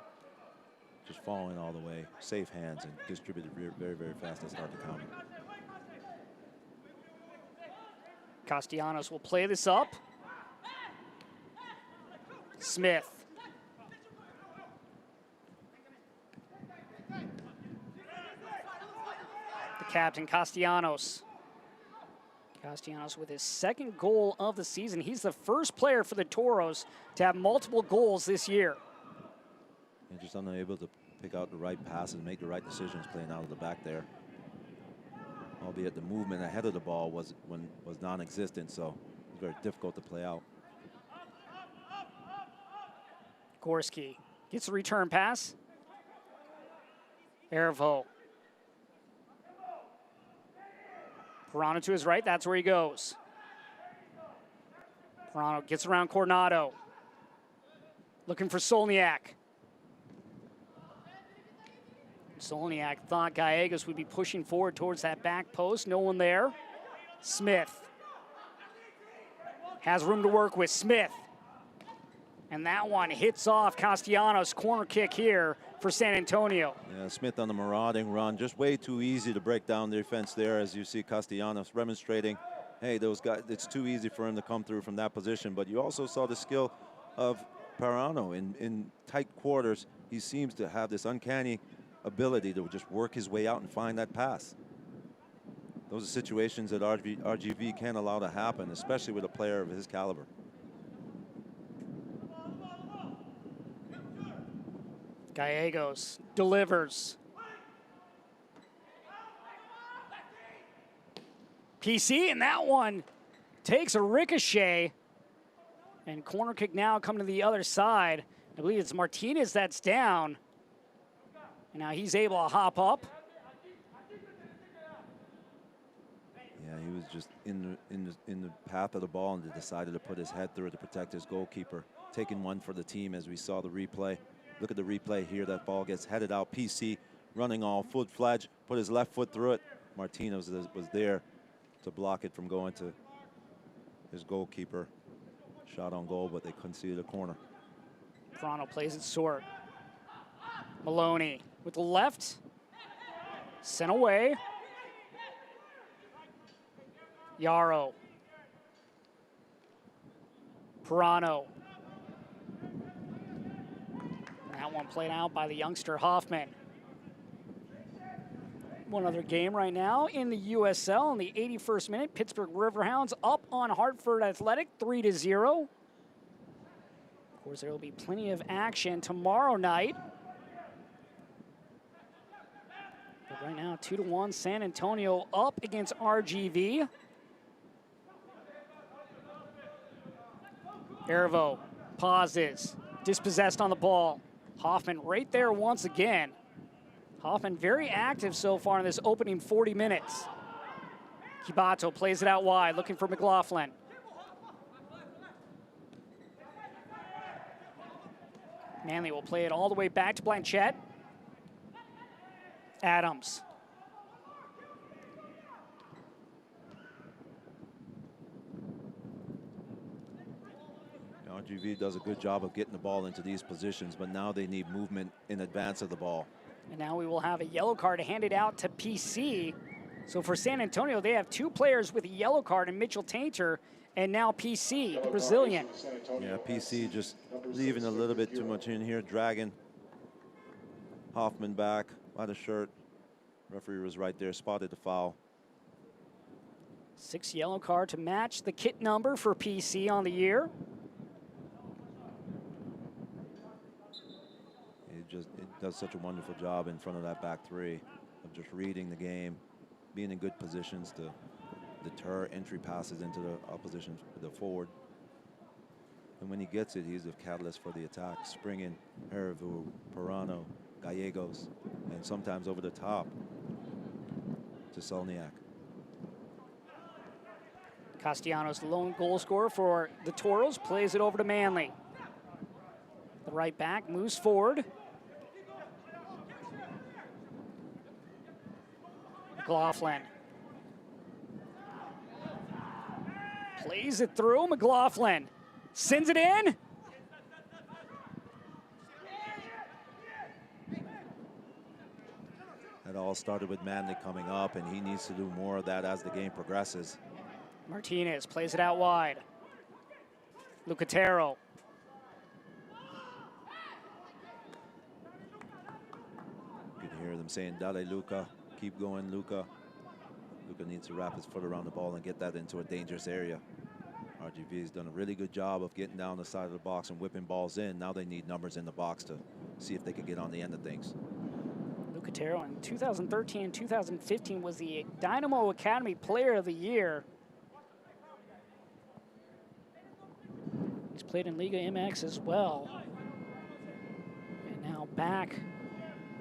Just following all the way. Safe hands and distributed very, very fast. That's hard to counter. Castellanos will play this up. Smith. The captain, Castellanos. Castellanos with his second goal of the season. He's the first player for the Toros to have multiple goals this year. And just unable to pick out the right passes, make the right decisions playing out of the back there. Albeit the movement ahead of the ball was non-existent, so it was very difficult to play out. Gorski gets the return pass. Ervo. Pirano to his right, that's where he goes. Pirano gets around Coronado. Looking for Solniak. Solniak thought Gallegos would be pushing forward towards that back post. No one there. Smith has room to work with. Smith. And that one hits off Castellanos. Corner kick here for San Antonio. Yeah, Smith on the marauding run. Just way too easy to break down the defense there, as you see Castellanos remonstrating. Hey, those guys, it's too easy for him to come through from that position. But you also saw the skill of Pirano in tight quarters. He seems to have this uncanny ability to just work his way out and find that pass. Those are situations that RGV can't allow to happen, especially with a player of his caliber. Gallegos delivers. PC, and that one takes a ricochet. And corner kick now coming to the other side. I believe it's Martinez that's down. And now he's able to hop up. Yeah, he was just in the path of the ball and decided to put his head through it to protect his goalkeeper. Taking one for the team as we saw the replay. Look at the replay here. That ball gets headed out. PC running all full-fledged, put his left foot through it. Martinez was there to block it from going to his goalkeeper. Shot on goal, but they couldn't see the corner. Pirano plays it short. Maloney with the left. Sent away. Yarrow. Pirano. That one played out by the youngster Hoffman. One other game right now in the USL in the 81st minute. Pittsburgh Riverhounds up on Hartford Athletic 3-0. Of course, there will be plenty of action tomorrow night. But right now, 2-1, San Antonio up against RGV. Ervo pauses, dispossessed on the ball. Hoffman right there once again. Hoffman very active so far in this opening 40 minutes. Kibato plays it out wide, looking for McLaughlin. Manley will play it all the way back to Blanchette. Adams. RGV does a good job of getting the ball into these positions, but now they need movement in advance of the ball. And now we will have a yellow card handed out to PC. So for San Antonio, they have two players with a yellow card, in Mitchell Tainter and now PC, the Brazilian. Yeah, PC just leaving a little bit too much in here, dragging Hoffman back by the shirt. Referee was right there, spotted the foul. 6 yellow card to match the kit number for PC on the year. It does such a wonderful job in front of that back three of just reading the game, being in good positions to deter entry passes into the opposition, the forward. And when he gets it, he's the catalyst for the attack, springing Hervu, Pirano, Gallegos, and sometimes over the top to Solniak. Castellanos, the lone goal scorer for the Toros, plays it over to Manley. The right back moves forward. McLaughlin. Plays it through. McLaughlin sends it in. It all started with Manley coming up, and he needs to do more of that as the game progresses. Martinez plays it out wide. Lucatero. You can hear them saying, Dale Luca, keep going, Luca. Luca needs to wrap his foot around the ball and get that into a dangerous area. RGV has done a really good job of getting down the side of the box and whipping balls in. Now they need numbers in the box to see if they can get on the end of things. Lucatero in 2013 and 2015 was the Dynamo Academy Player of the Year. He's played in Liga MX as well. And now back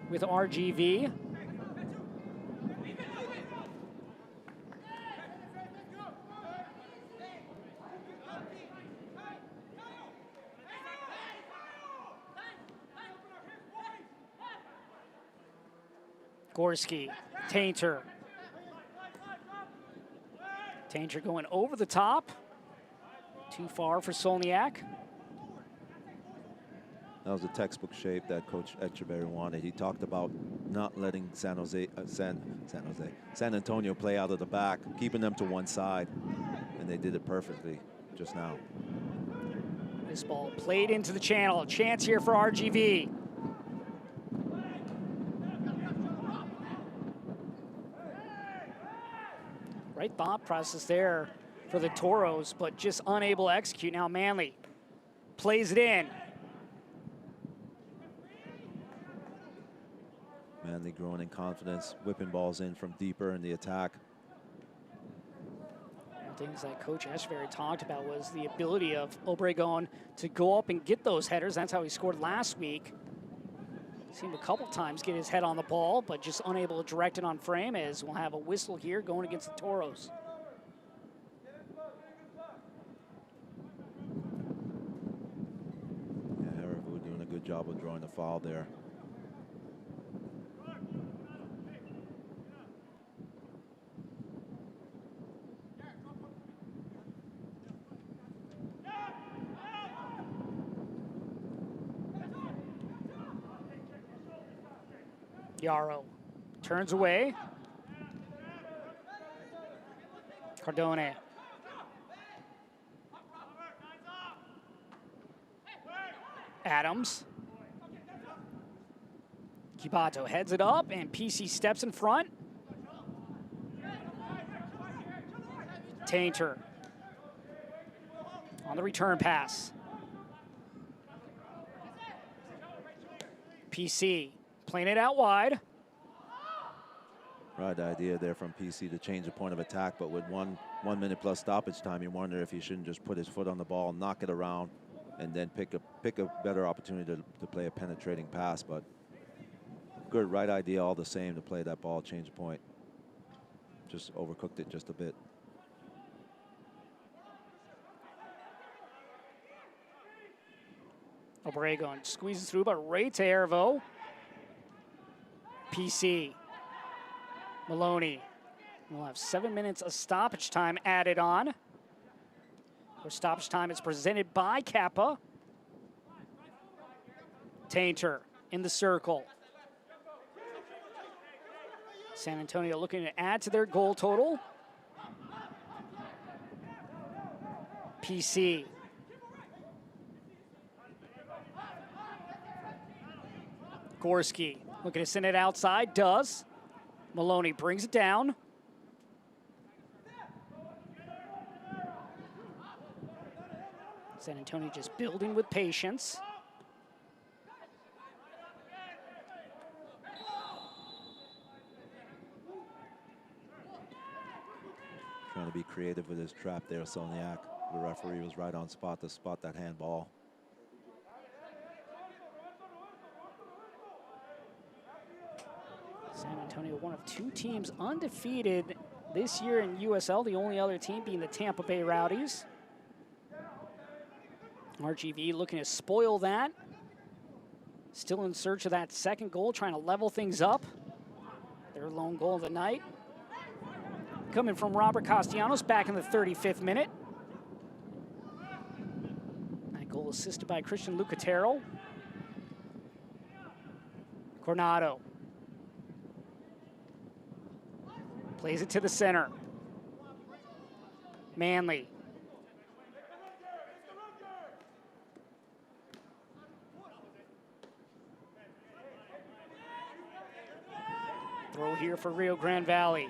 with RGV. Gorski, Tainter. Tainter going over the top. Too far for Solniak. That was the textbook shape that Coach Echeverry wanted. He talked about not letting San Antonio play out of the back, keeping them to one side, and they did it perfectly just now. This ball played into the channel. Chance here for RGV. Right thought process there for the Toros, but just unable to execute. Now Manley plays it in. Manley growing in confidence, whipping balls in from deeper in the attack. And things that Coach Echeverry talked about was the ability of Obregon to go up and get those headers. That's how he scored last week. Seen him a couple times get his head on the ball, but just unable to direct it on frame, as we'll have a whistle here going against the Toros. Yeah, Herriveau doing a good job of drawing the foul there. Yarrow turns away. Cardone. Adams. Kibato heads it up, and PC steps in front. Tainter on the return pass. PC playing it out wide. Right idea there from PC to change the point of attack, but with one minute plus stoppage time, you wonder if he shouldn't just put his foot on the ball, knock it around, and then pick a better opportunity to play a penetrating pass. But good right idea all the same to play that ball, change the point. Just overcooked it just a bit. Obregon squeezes through, but right to Herriveau. PC. Maloney. We'll have 7 minutes of stoppage time added on. For stoppage time, it's presented by Kappa. Tainter in the circle. San Antonio looking to add to their goal total. PC. Gorski looking to send it outside, does. Maloney brings it down. San Antonio just building with patience. Trying to be creative with his trap there, Solniak. The referee was right on spot to spot that handball. San Antonio, one of two teams undefeated this year in USL, the only other team being the Tampa Bay Rowdies. RGV looking to spoil that. Still in search of that second goal, trying to level things up. Their lone goal of the night. Coming from Robert Castellanos back in the 35th minute. That goal assisted by Christian Lucatero. Coronado. Plays it to the center. Manley. Throw here for Rio Grande Valley.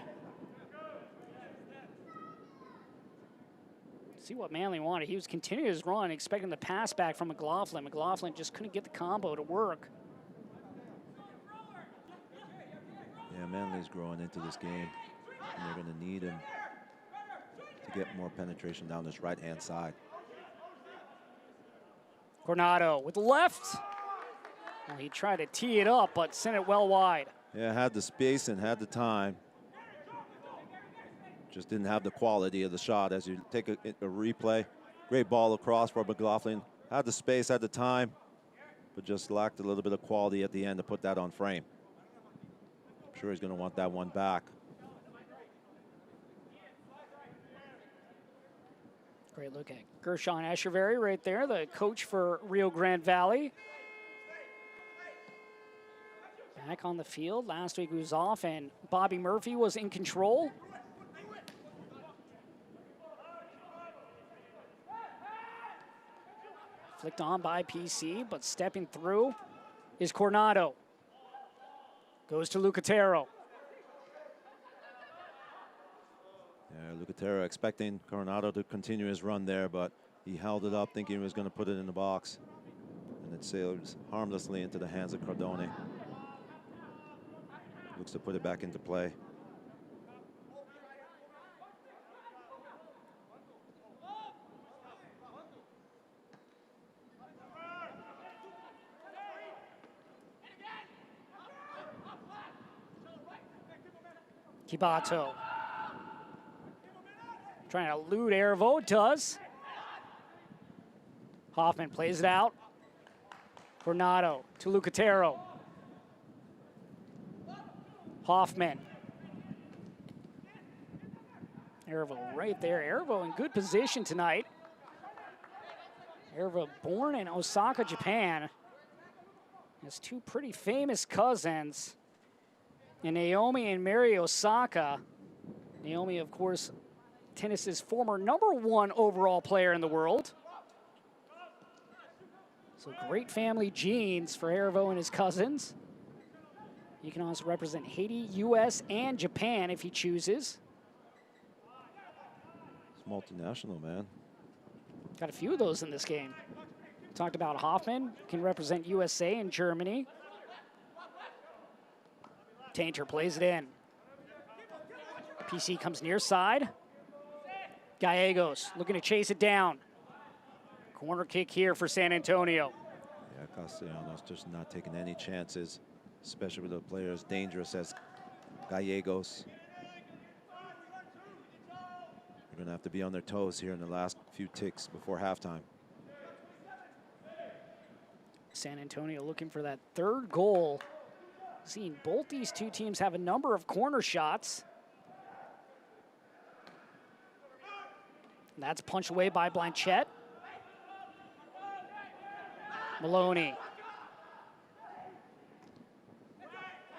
See what Manley wanted. He was continuing his run, expecting the pass back from McLaughlin. McLaughlin just couldn't get the combo to work. Yeah, Manley's growing into this game, and they're going to need him to get more penetration down this right-hand side. Coronado with the left. Well, he tried to tee it up, but sent it well wide. Yeah, had the space and had the time. Just didn't have the quality of the shot. As you take a replay, great ball across for McLaughlin. Had the space, had the time, but just lacked a little bit of quality at the end to put that on frame. I'm sure he's going to want that one back. Great look at Gershon Echeverry right there, the coach for Rio Grande Valley. Back on the field. Last week he was off, and Bobby Murphy was in control. Flicked on by PC, but stepping through is Coronado. Goes to Lucatero. Yeah, Lucatero expecting Coronado to continue his run there, but he held it up thinking he was going to put it in the box. And it sails harmlessly into the hands of Cardone. Looks to put it back into play. Kibato. Trying to elude Ervo, does. Hoffman plays it out. Coronado to Lucatero. Hoffman. Ervo right there. Ervo in good position tonight. Ervo born in Osaka, Japan. Has two pretty famous cousins. And Naomi and Mary Osaka. Naomi, of course, tennis's former #1 overall player in the world. So great family genes for Ervo and his cousins. He can also represent Haiti, US, and Japan if he chooses. It's multinational, man. Got a few of those in this game. Talked about Hoffman, can represent USA and Germany. Tainter plays it in. PC comes near side. Gallegos looking to chase it down. Corner kick here for San Antonio. Yeah, Castellanos just not taking any chances, especially with a player as dangerous as Gallegos. They're going to have to be on their toes here in the last few ticks before halftime. San Antonio looking for that third goal. Seeing both these two teams have a number of corner shots. And that's punched away by Blanchette. Maloney.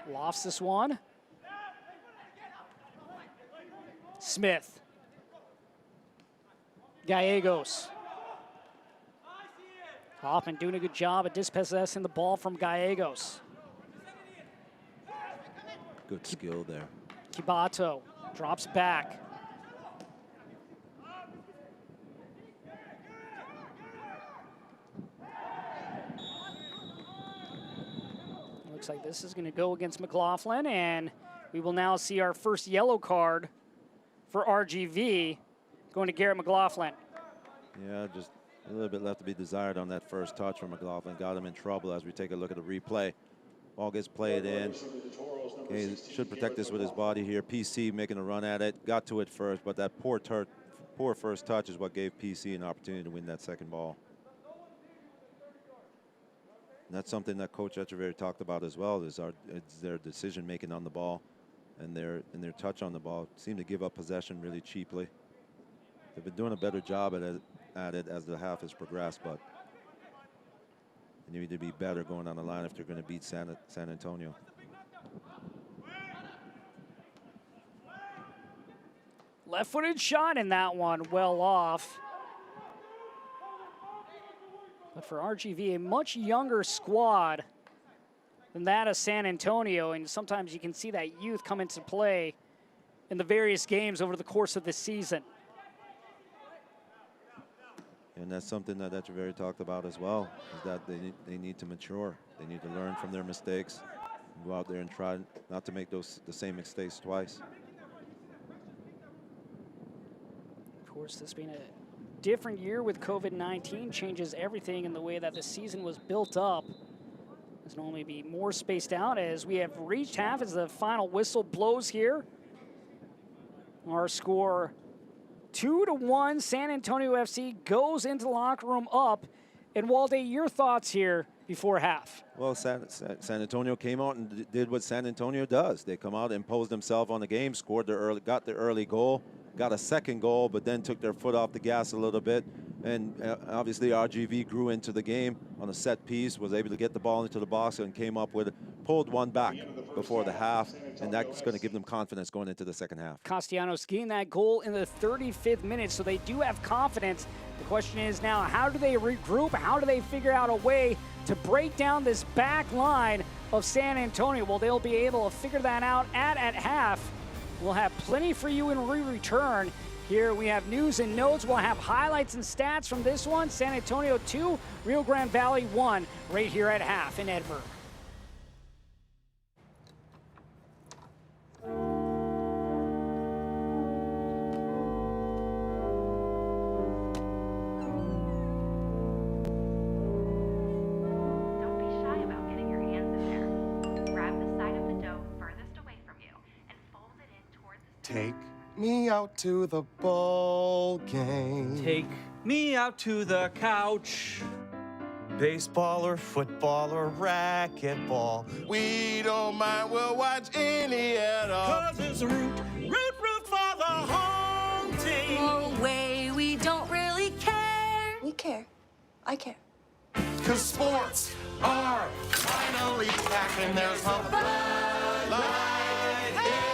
Lofts this one. Smith. Gallegos. Hoffman doing a good job at dispossessing the ball from Gallegos. Good skill there. Kibato drops back. Looks like this is going to go against McLaughlin, and we will now see our first yellow card for RGV going to Garrett McLaughlin. Yeah, just a little bit left to be desired on that first touch from McLaughlin. Got him in trouble as we take a look at the replay. Ball gets played in. Okay, should protect this with his body here. PC making a run at it. Got to it first, but that poor first touch is what gave PC an opportunity to win that second ball. And that's something that Coach Echeverry talked about as well, is their decision making on the ball and their touch on the ball. Seem to give up possession really cheaply. They've been doing a better job at it as the half has progressed, but they need to be better going on the line if they're going to beat San Antonio. Left-footed shot in that one, well off. But for RGV, a much younger squad than that of San Antonio, and sometimes you can see that youth come into play in the various games over the course of the season. And that's something that Echeverry talked about as well, is that they need to mature. They need to learn from their mistakes, and go out there and try not to make the same mistakes twice. Of course, this being a different year with COVID-19 changes everything in the way that the season was built up. This will only be more spaced out as we have reached half as the final whistle blows here. Our score 2-1, San Antonio FC goes into the locker room up. And Walde, your thoughts here before half? Well, San Antonio came out and did what San Antonio does. They come out, imposed themselves on the game, got the early goal, got a second goal, but then took their foot off the gas a little bit. And obviously RGV grew into the game on a set piece, was able to get the ball into the box and pulled one back before the half, and that's going to give them confidence going into the second half. Castellanos getting that goal in the 35th minute, so they do have confidence. The question is now, how do they regroup? How do they figure out a way to break down this back line of San Antonio? Well, they'll be able to figure that out at half. We'll have plenty for you in return. Here we have news and notes. We'll have highlights and stats from this one. San Antonio 2, Rio Grande Valley 1, right here at half in Edinburgh. Don't be shy about getting your hands in there. Grab the side of the dough furthest away from you and fold it in toward the Take me out to the ball game. Take me out to the couch. Baseball or football or racquetball. We don't mind, we'll watch any at all. 'Cause it's root for the home team. No way, we don't really care. We care. I care. 'Cause sports are finally back and there's a Bud Light there.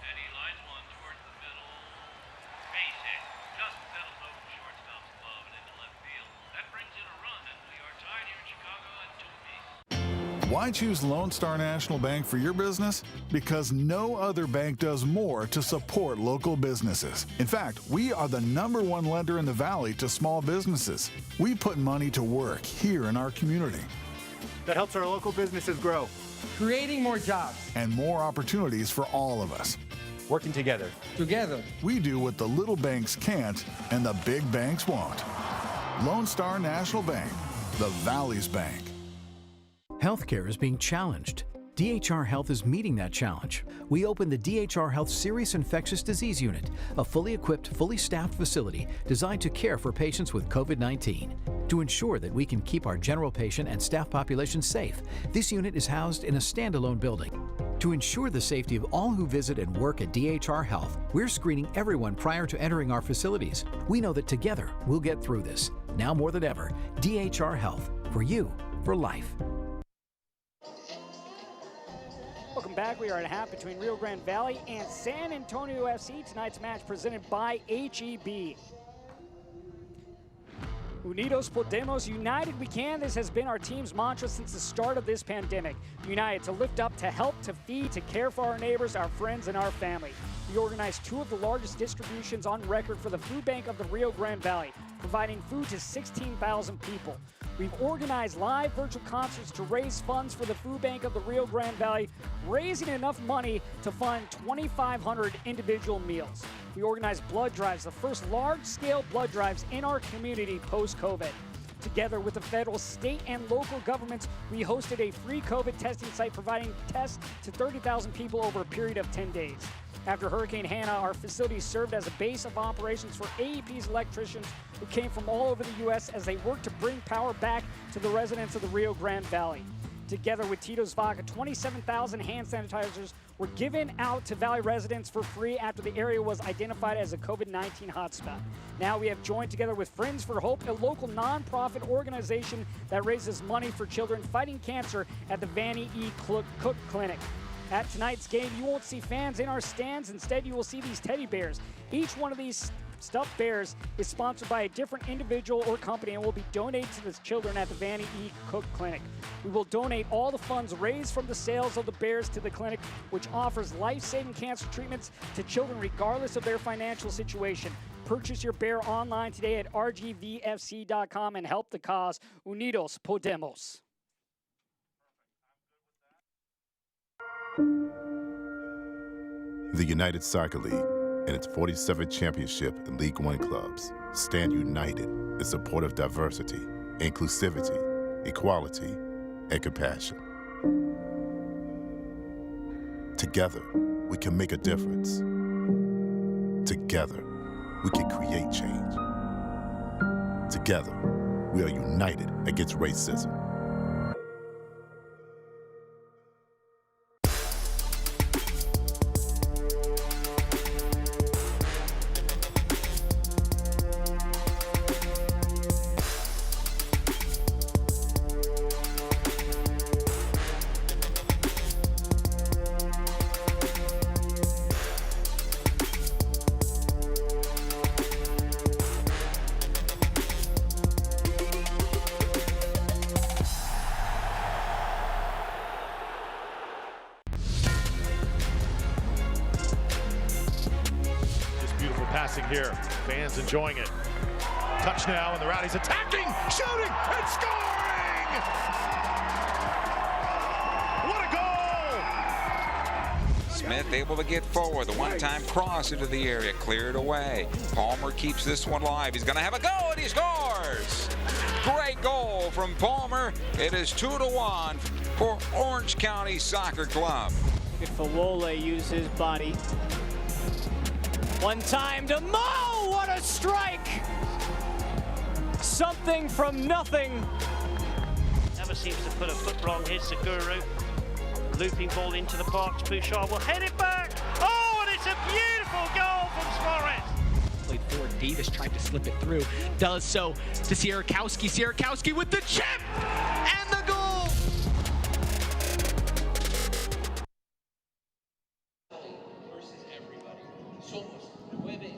Eddie lines one towards the middle. Base hit. Just settles over shortstop's glove and into left field. That brings in a run, and we are tied here in Chicago at 2 apiece. Why choose Lone Star National Bank for your business? Because no other bank does more to support local businesses. In fact, we are the #1 lender in the Valley to small businesses. We put money to work here in our community. That helps our local businesses grow. Creating more jobs. And more opportunities for all of us. Working together. Together. We do what the little banks can't and the big banks won't. Lone Star National Bank, the Valley's bank. Healthcare is being challenged. DHR Health is meeting that challenge. We opened the DHR Health Serious Infectious Disease Unit, a fully equipped, fully staffed facility designed to care for patients with COVID-19. To ensure that we can keep our general patient and staff population safe, this unit is housed in a standalone building. To ensure the safety of all who visit and work at DHR Health, we're screening everyone prior to entering our facilities. We know that together we'll get through this. Now more than ever, DHR Health, for you, for life. Welcome back. We are at half between Rio Grande Valley and San Antonio FC. Tonight's match presented by HEB. Unidos Podemos, united we can. This has been our team's mantra since the start of this pandemic. United to lift up, to help, to feed, to care for our neighbors, our friends, and our family. We organized 2 of the largest distributions on record for the food bank of the Rio Grande Valley, providing food to 16,000 people. We've organized live virtual concerts to raise funds for the food bank of the Rio Grande Valley, raising enough money to fund 2,500 individual meals. We organized blood drives, the first large-scale blood drives in our community post-COVID. Together with the federal, state, and local governments, we hosted a free COVID testing site providing tests to 30,000 people over a period of 10 days. After Hurricane Hannah, our facility served as a base of operations for AEP's electricians who came from all over the U.S. as they worked to bring power back to the residents of the Rio Grande Valley. Together with Tito's Vodka, 27,000 hand sanitizers were given out to Valley residents for free after the area was identified as a COVID-19 hotspot. Now we have joined together with Friends for Hope, a local nonprofit organization that raises money for children fighting cancer at the Vanny E. Cook Clinic. At tonight's game, you won't see fans in our stands. Instead, you will see these teddy bears. Each one of these stuffed bears is sponsored by a different individual or company and will be donated to the children at the Vanny E. Cook Clinic. We will donate all the funds raised from the sales of the bears to the clinic, which offers life-saving cancer treatments to children regardless of their financial situation. Purchase your bear online today at rgvfc.com and help the cause. Unidos Podemos. The United Soccer League and its 47th championship in League One clubs stand united in support of diversity, inclusivity, equality, and compassion. Together, we can make a difference. Together, we can create change. Together, we are united against racism. Passing here, fans enjoying it. Touch now, and the Rowdies attacking, shooting, and scoring! What a goal! Smith able to get forward. The one-time cross into the area, cleared away. Palmer keeps this one alive. He's going to have a go, and he scores! Great goal from Palmer. It is 2-1 for Orange County Soccer Club. Good for Wole, use his body. One time to Mo, what a strike! Something from nothing. Never seems to put a foot wrong. Here's Seguru. Looping ball into the box. Bouchard will head it back. Oh, and it's a beautiful goal from Suarez. Played forward, Davis tried to slip it through. Does so to Sierakowski. Sierakowski with the chip and the goal!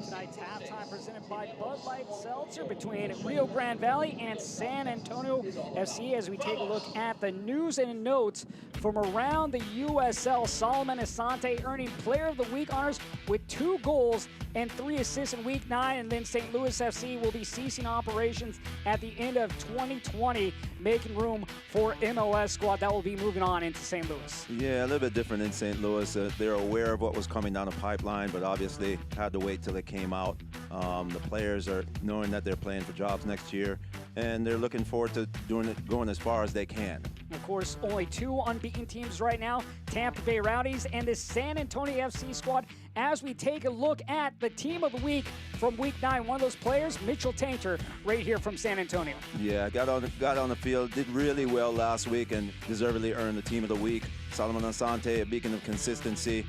Tonight's halftime presented by Bud Light Seltzer between Rio Grande Valley and San Antonio FC as we take a look at the news and notes from around the USL. Solomon Asante earning Player of the Week honors with 2 goals and 3 assists in Week 9, and then St. Louis FC will be ceasing operations at the end of 2020, making room for MLS squad that will be moving on into St. Louis. Yeah, a little bit different in St. Louis. They're aware of what was coming down the pipeline, but obviously had to wait till it came out. The players are knowing that they're playing for jobs next year, and they're looking forward to going as far as they can. Of course, only 2 unbeaten teams right now, Tampa Bay Rowdies and the San Antonio FC squad. As we take a look at the team of the week from Week 9, one of those players, Mitchell Tainter, right here from San Antonio. Yeah, got on the field, did really well last week, and deservedly earned the team of the week. Solomon Asante, a beacon of consistency,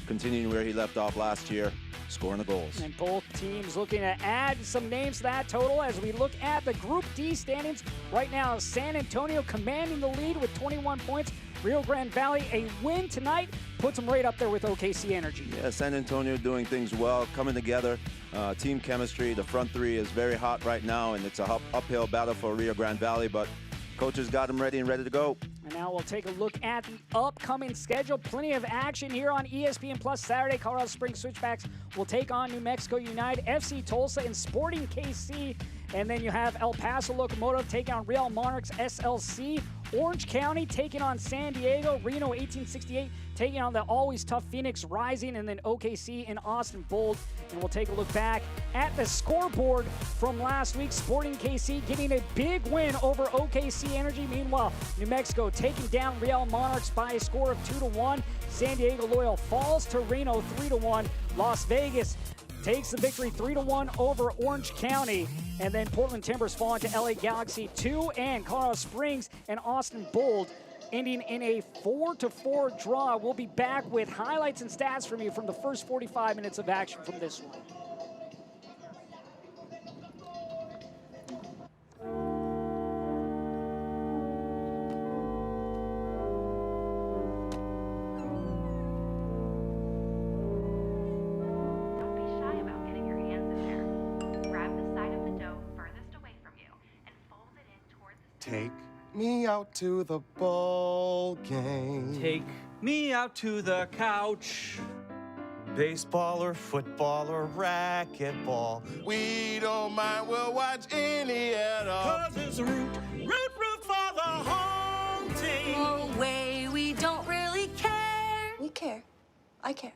continuing where he left off last year, scoring the goals. And both teams looking to add some names to that total as we look at the Group D standings. Right now, San Antonio commanding the lead with 21 points. Rio Grande Valley, a win tonight, puts them right up there with OKC Energy. Yeah, San Antonio doing things well, coming together. Team chemistry, the front three is very hot right now, and it's a uphill battle for Rio Grande Valley, but coaches got them ready and ready to go. And now we'll take a look at the upcoming schedule. Plenty of action here on ESPN Plus. Saturday, Colorado Springs Switchbacks will take on New Mexico United, FC Tulsa, and Sporting KC. And then you have El Paso Locomotive taking on Real Monarchs SLC. Orange County taking on San Diego. Reno 1868 taking on the always tough Phoenix Rising. And then OKC and Austin Bold. And we'll take a look back at the scoreboard from last week. Sporting KC getting a big win over OKC Energy. Meanwhile, New Mexico taking down Real Monarchs by a score of 2-1. San Diego Loyal falls to Reno 3-1. Las Vegas takes the victory 3-1 over Orange County. And then Portland Timbers fall into LA Galaxy 2, and Colorado Springs and Austin Bold ending in a 4-4 draw. We'll be back with highlights and stats from you from the first 45 minutes of action from this one. Take me out to the ball game. Take me out to the couch. Baseball or football or racquetball, we don't mind, we'll watch any at all. 'Cause it's root for the home team. No way, we don't really care. We care. I care.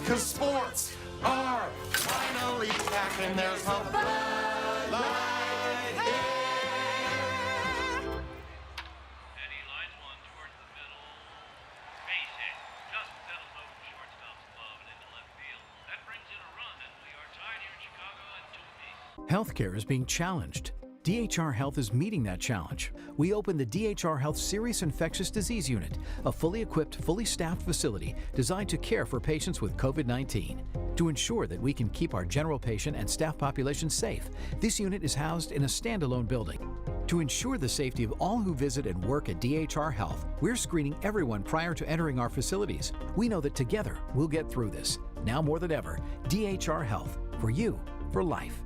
'Cause sports are finally back and there's a Bud Light there. Eddie lines one towards the middle. Base hit. Just settles over shortstop's glove and into left field. That brings in a run, and we are tied here in Chicago at 2 apiece. Healthcare is being challenged. DHR Health is meeting that challenge. We opened the DHR Health Serious Infectious Disease Unit, a fully equipped, fully staffed facility designed to care for patients with COVID-19. To ensure that we can keep our general patient and staff population safe, this unit is housed in a standalone building. To ensure the safety of all who visit and work at DHR Health, we're screening everyone prior to entering our facilities. We know that together we'll get through this. Now more than ever, DHR Health, for you, for life.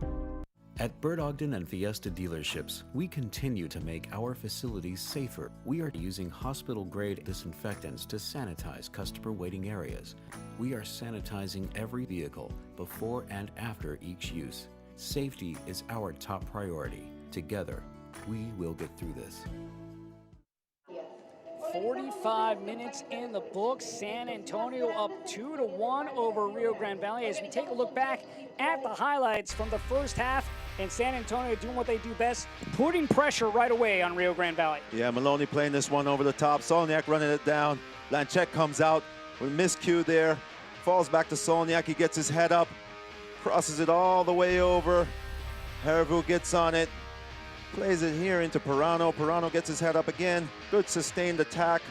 At Bird Ogden and Fiesta dealerships, we continue to make our facilities safer. We are using hospital-grade disinfectants to sanitize customer waiting areas. We are sanitizing every vehicle before and after each use. Safety is our top priority. Together, we will get through this. 45 minutes in the books. San Antonio up 2-1 over Rio Grande Valley. As we take a look back at the highlights from the first half, and San Antonio doing what they do best, putting pressure right away on Rio Grande Valley. Yeah, Maloney playing this one over the top. Solniak running it down. Blanchette comes out with miscue there. Falls back to Solniak. He gets his head up, crosses it all the way over. Hervu gets on it. Plays it here into Pirano. Pirano gets his head up again. Good sustained attack.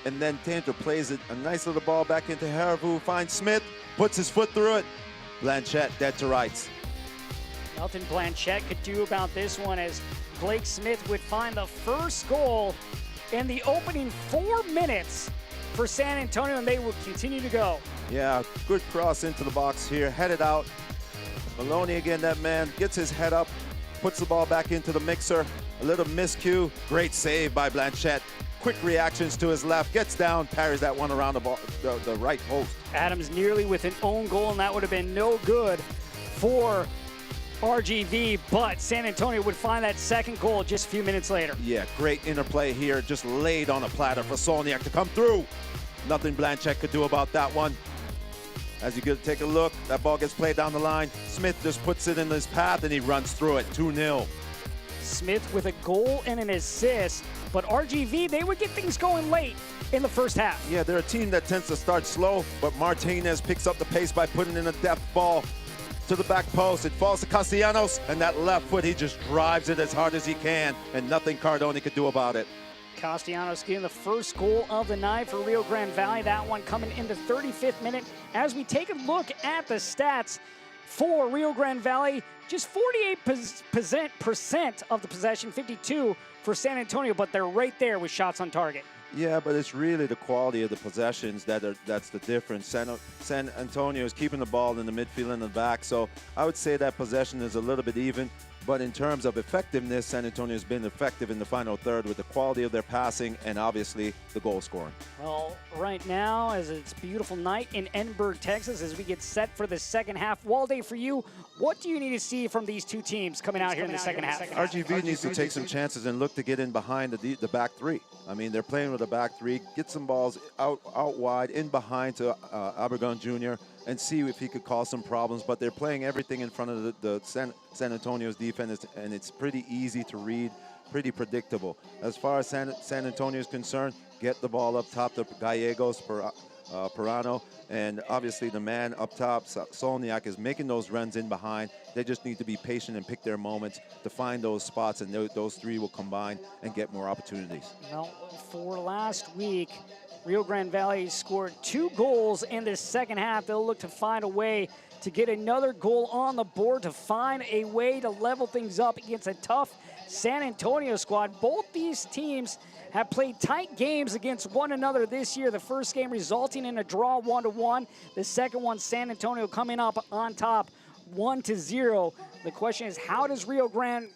And then Tainter plays it, a nice little ball back into Hervu. Finds Smith, puts his foot through it. Blanchette dead to rights. Nothing Blanchette could do about this one, as Blake Smith would find the first goal in the opening 4 minutes for San Antonio, and they will continue to go. Yeah, good cross into the box here, headed out. Maloney again, that man, gets his head up, puts the ball back into the mixer. A little miscue. Great save by Blanchette. Quick reactions to his left. Gets down, parries that one around the right post. Adams nearly with an own goal, and that would have been no good for RGV, but San Antonio would find that second goal just a few minutes later. Yeah, great interplay here. Just laid on a platter for Solniak to come through. Nothing Blanchette could do about that one. As you take a look, that ball gets played down the line. Smith just puts it in his path and he runs through it, 2-0. Smith with a goal and an assist, but RGV, they would get things going late in the first half. Yeah, they're a team that tends to start slow, but Martinez picks up the pace by putting in a depth ball to the back post. It falls to Castellanos, and that left foot, he just drives it as hard as he can, and nothing Cardone could do about it. Castellanos getting the first goal of the night for Rio Grande Valley. That one coming in the 35th minute. As we take a look at the stats for Rio Grande Valley, just 48% of the possession, 52 for San Antonio, but they're right there with shots on target. Yeah, but it's really the quality of the possessions that's the difference. San Antonio is keeping the ball in the midfield and the back, so I would say that possession is a little bit even. But in terms of effectiveness, San Antonio has been effective in the final third with the quality of their passing and obviously the goal scoring. Well, right now, as it's a beautiful night in Edinburgh, Texas, as we get set for the second half. Walde, for you, what do you need to see from these two teams coming out here in the second half? RGV needs to take some chances and look to get in behind the back three. I mean, they're playing with a back three, get some balls out wide, in behind to Abergon Jr., and see if he could cause some problems. But they're playing everything in front of the San Antonio's defense, and it's pretty easy to read, pretty predictable. As far as San Antonio is concerned, get the ball up top to Gallegos, Pirano, and obviously the man up top, Solniak, is making those runs in behind. They just need to be patient and pick their moments to find those spots, and those three will combine and get more opportunities. Well, for last week, Rio Grande Valley scored 2 goals in this second half. They'll look to find a way to get another goal on the board, to find a way to level things up against a tough San Antonio squad. Both these teams have played tight games against one another this year. The first game resulting in a draw 1-1. The second one, San Antonio coming up on top 1-0. The question is, how does Rio Grande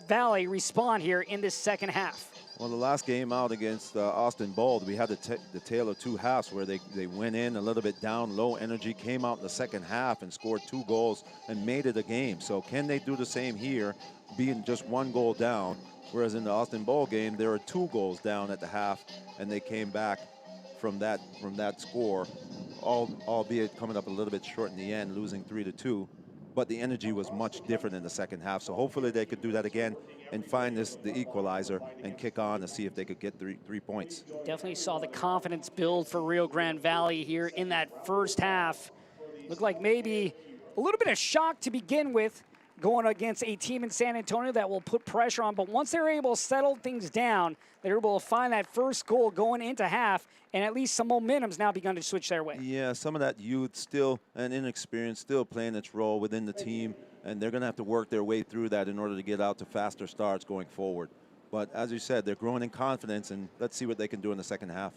Valley respond here in this second half? Well, the last game out against Austin Bold, we had the tale of two halves where they went in a little bit down, low energy, came out in the second half and scored 2 goals and made it a game. So can they do the same here, being just 1 goal down? Whereas in the Austin Bold game, there were 2 goals down at the half, and they came back from that score, albeit coming up a little bit short in the end, losing 3-2. But the energy was much different in the second half. So hopefully they could do that again and find the equalizer and kick on to see if they could get three points. Definitely saw the confidence build for Rio Grande Valley here in that first half. Looked like maybe a little bit of shock to begin with, going against a team in San Antonio that will put pressure on. But once they're able to settle things down, they're able to find that first goal going into half, and at least some momentum's now begun to switch their way. Yeah, some of that youth still and inexperience still playing its role within the team, and they're going to have to work their way through that in order to get out to faster starts going forward. But as you said, they're growing in confidence, and let's see what they can do in the second half.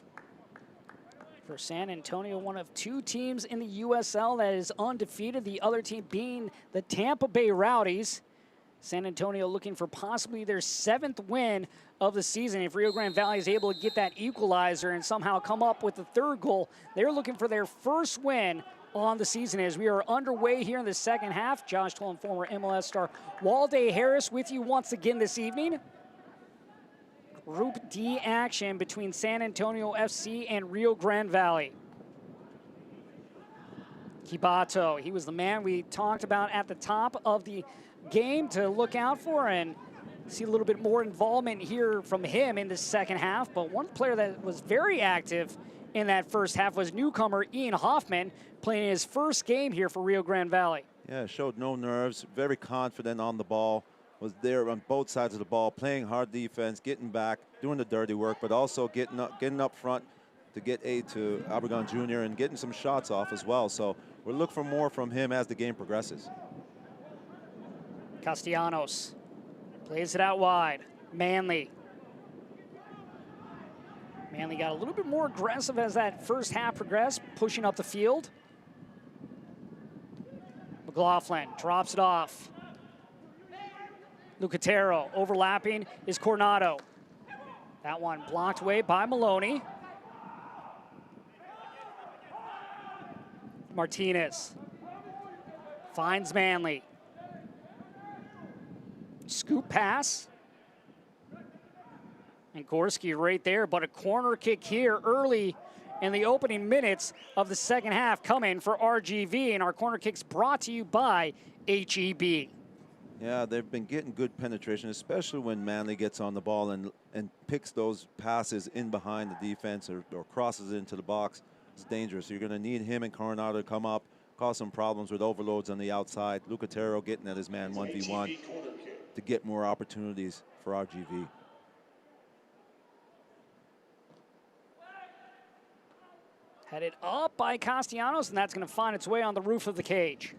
For San Antonio, one of 2 teams in the USL that is undefeated, the other team being the Tampa Bay Rowdies. San Antonio looking for possibly their 7th win of the season. If Rio Grande Valley is able to get that equalizer and somehow come up with the 3rd goal, they're looking for their first win on the season as we are underway here in the second half. Josh Toll and former MLS star Walde Harris with you once again this evening. Group D action between San Antonio FC and Rio Grande Valley. Kibato, he was the man we talked about at the top of the game to look out for, and see a little bit more involvement here from him in the second half. But one player that was very active in that first half was newcomer Ian Hoffman, playing his first game here for Rio Grande Valley. Yeah, showed no nerves, very confident on the ball, was there on both sides of the ball, playing hard defense, getting back, doing the dirty work, but also getting up front to get aid to Obregon Jr. and getting some shots off as well. So we'll look for more from him as the game progresses. Castellanos plays it out wide. Manley got a little bit more aggressive as that first half progressed, pushing up the field. McLaughlin drops it off. Lucatero overlapping is Coronado. That one blocked away by Maloney. Martinez finds Manley. Scoop pass. And Gorski right there, but a corner kick here early in the opening minutes of the second half coming for RGV, and our corner kick's brought to you by HEB. Yeah, they've been getting good penetration, especially when Manley gets on the ball and picks those passes in behind the defense or crosses into the box. It's dangerous. You're going to need him and Coronado to come up, cause some problems with overloads on the outside. Lucatero getting at his man 1v1 to get more opportunities for RGV. Headed up by Castellanos, and that's going to find its way on the roof of the cage.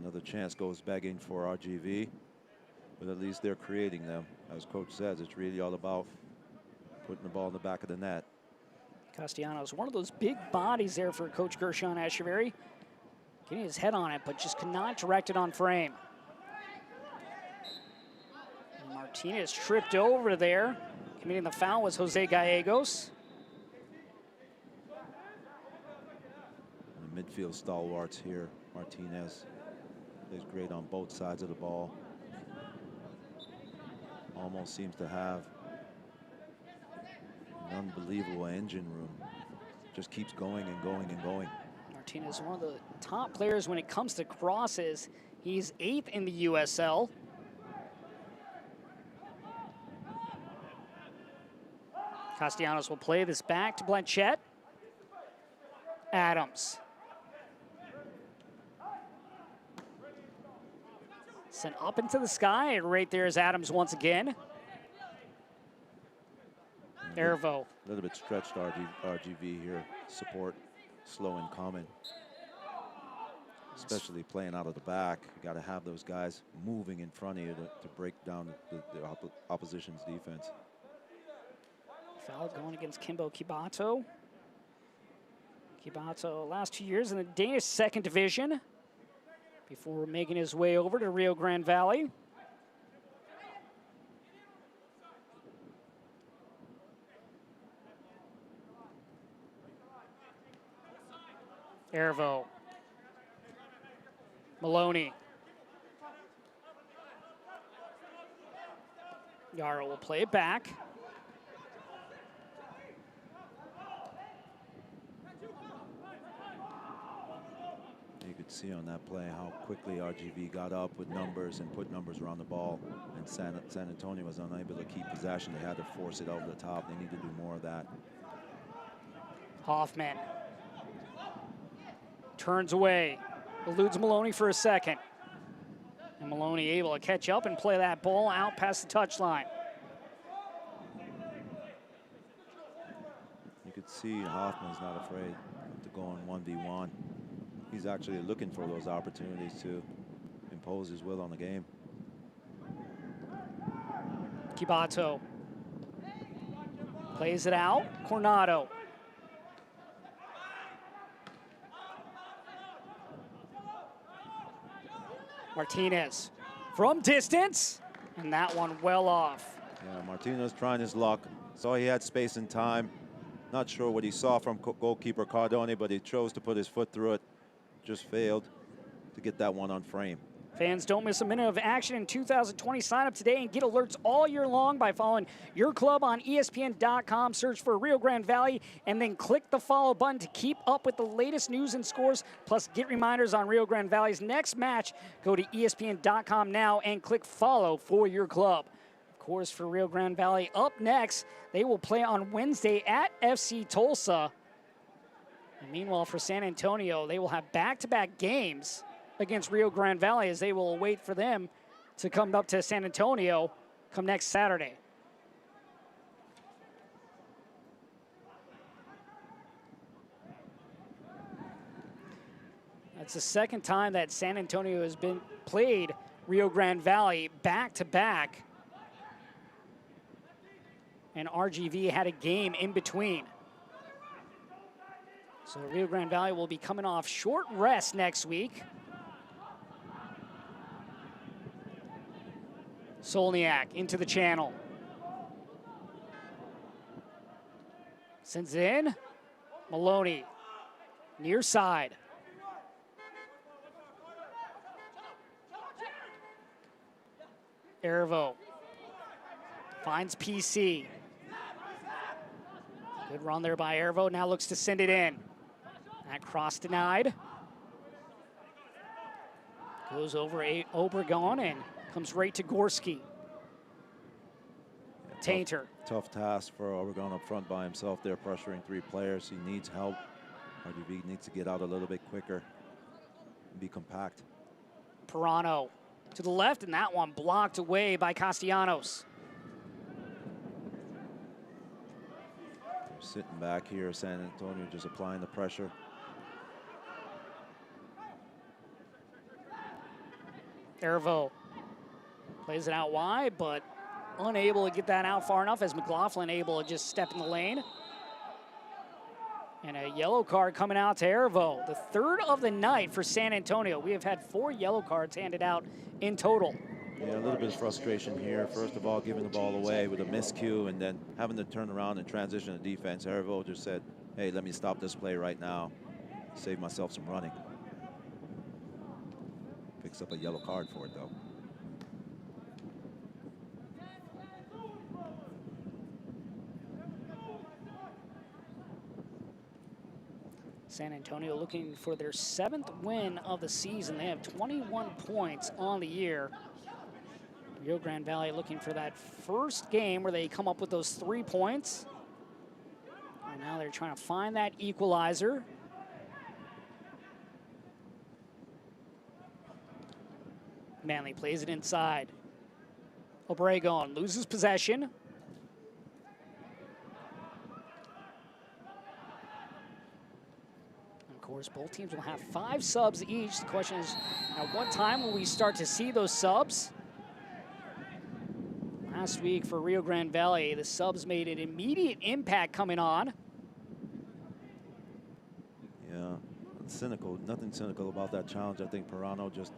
Another chance goes begging for RGV, but at least they're creating them. As Coach says, it's really all about putting the ball in the back of the net. Castellanos, one of those big bodies there for Coach Gershon Echeverry. Getting his head on it, but just could not direct it on frame. And Martinez tripped over there. Committing the foul was Jose Gallegos. The midfield stalwarts here, Martinez. Plays great on both sides of the ball. Almost seems to have an unbelievable engine room. Just keeps going and going and going. Martinez, one of the top players when it comes to crosses. He's 8th in the USL. Castellanos will play this back to Blanchette. Adams. Sent up into the sky, and right there is Adams once again. Ervo. A little bit stretched RGV here. Support slow and coming. Especially playing out of the back. You got to have those guys moving in front of you to break down the opposition's defense. Foul going against Kimbo Kibato. Kibato last 2 years in the Danish 2nd division before making his way over to Rio Grande Valley. Ervo. Maloney. Yaro will play it back. You could see on that play how quickly RGV got up with numbers and put numbers around the ball. And San Antonio was unable to keep possession. They had to force it over the top. They need to do more of that. Hoffman turns away, eludes Maloney for a second. And Maloney able to catch up and play that ball out past the touchline. You could see Hoffman's not afraid to go on 1v1. He's actually looking for those opportunities to impose his will on the game. Kibato plays it out. Coronado. Martinez from distance, and that one well off. Yeah, Martinez trying his luck. Saw he had space and time. Not sure what he saw from goalkeeper Cardone, but he chose to put his foot through it. Just failed to get that one on frame. Fans, don't miss a minute of action in 2020. Sign up today and get alerts all year long by following your club on ESPN.com. Search for Rio Grande Valley and then click the follow button to keep up with the latest news and scores. Plus, get reminders on Rio Grande Valley's next match. Go to ESPN.com now and click follow for your club. Of course, for Rio Grande Valley, up next, they will play on Wednesday at FC Tulsa. And meanwhile, for San Antonio, they will have back-to-back games against Rio Grande Valley as they will wait for them to come up to San Antonio come next Saturday. That's the second time that San Antonio has been played Rio Grande Valley back-to-back. And RGV had a game in between. So Rio Grande Valley will be coming off short rest next week. Solniak into the channel. Sends it in. Maloney, near side. Ervo finds PC. Good run there by Ervo. Now looks to send it in. That cross denied. Goes over Obregon and comes right to Gorski. Yeah, Tainter. Tough task for Obregon up front by himself there, pressuring three players. He needs help. RGV needs to get out a little bit quicker and be compact. Pirano to the left, and that one blocked away by Castellanos. They're sitting back here, San Antonio just applying the pressure. Ervo plays it out wide, but unable to get that out far enough as McLaughlin able to just step in the lane. And a yellow card coming out to Ervo, the third of the night for San Antonio. We have had 4 yellow cards handed out in total. Yeah, a little bit of frustration here. First of all, giving the ball away with a miscue and then having to turn around and transition to defense. Ervo just said, hey, let me stop this play right now. Save myself some running. Picks up a yellow card for it, though. San Antonio looking for their 7th win of the season. They have 21 points on the year. Rio Grande Valley looking for that first game where they come up with those 3 points. And now they're trying to find that equalizer. Manley plays it inside. Obregon loses possession. Of course, both teams will have 5 subs each. The question is, at what time will we start to see those subs? Last week for Rio Grande Valley, the subs made an immediate impact coming on. Yeah, cynical. Nothing cynical about that challenge. I think Pirano just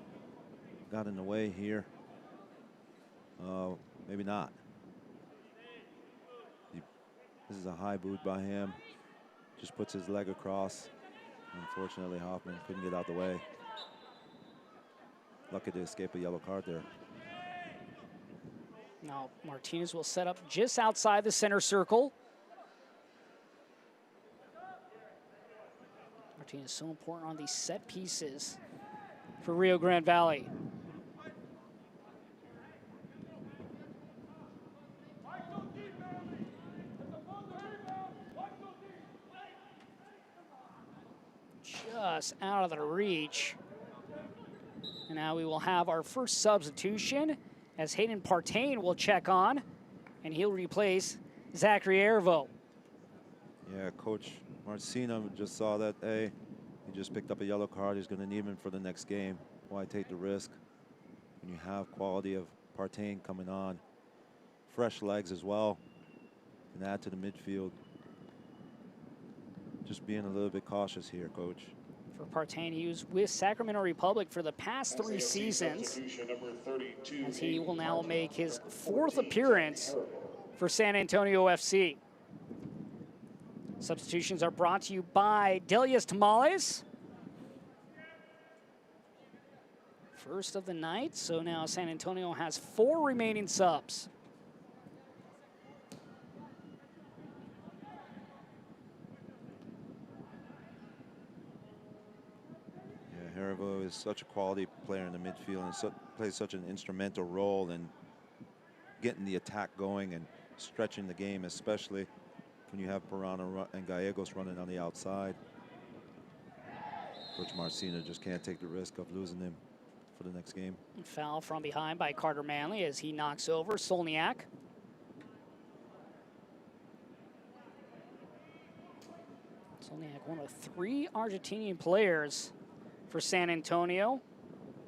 got in the way here. Maybe not. This is a high boot by him. Just puts his leg across. Unfortunately, Hoffman couldn't get out the way. Lucky to escape a yellow card there. Now Martinez will set up just outside the center circle. Martinez is so important on these set pieces for Rio Grande Valley. Just out of the reach. And now we will have our first substitution as Hayden Partain will check on, and he'll replace Zachary Ervo. Yeah, Coach Marcino just saw that, hey, he just picked up a yellow card. He's going to need him for the next game. Why take the risk when you have quality of Partain coming on? Fresh legs as well, and add to the midfield. Just being a little bit cautious here, Coach. For Partain, he was with Sacramento Republic for the past 3 seasons, as he will now make his 4th appearance for San Antonio FC. Substitutions are brought to you by Delia's Tamales. First of the night, so now San Antonio has 4 remaining subs. Hervo is such a quality player in the midfield and plays such an instrumental role in getting the attack going and stretching the game, especially when you have Pirano and Gallegos running on the outside. Coach Marcino just can't take the risk of losing him for the next game. Foul from behind by Carter Manley as he knocks over Solniak. Solniak, one of 3 Argentinian players for San Antonio.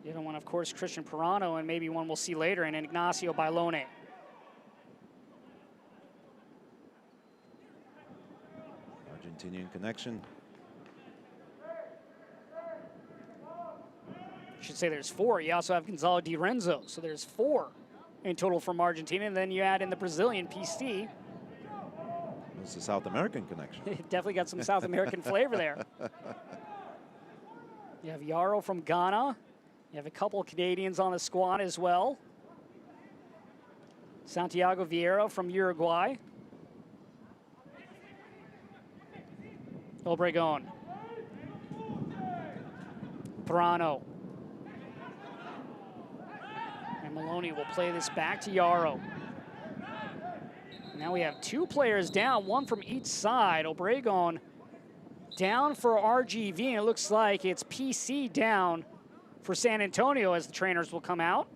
The other one, of course, Christian Pirano, and maybe one we'll see later in Ignacio Bailone. Argentinian connection. I should say there's 4. You also have Gonzalo Di Renzo, so there's 4 in total from Argentina, and then you add in the Brazilian PC. It's a South American connection. Definitely got some South American flavor there. You have Yarrow from Ghana. You have a couple of Canadians on the squad as well. Santiago Vieira from Uruguay. Obregon. Pirano. And Maloney will play this back to Yarrow. Now we have 2 players down, 1 from each side. Obregon down for RGV, and it looks like it's PC down for San Antonio as the trainers will come out.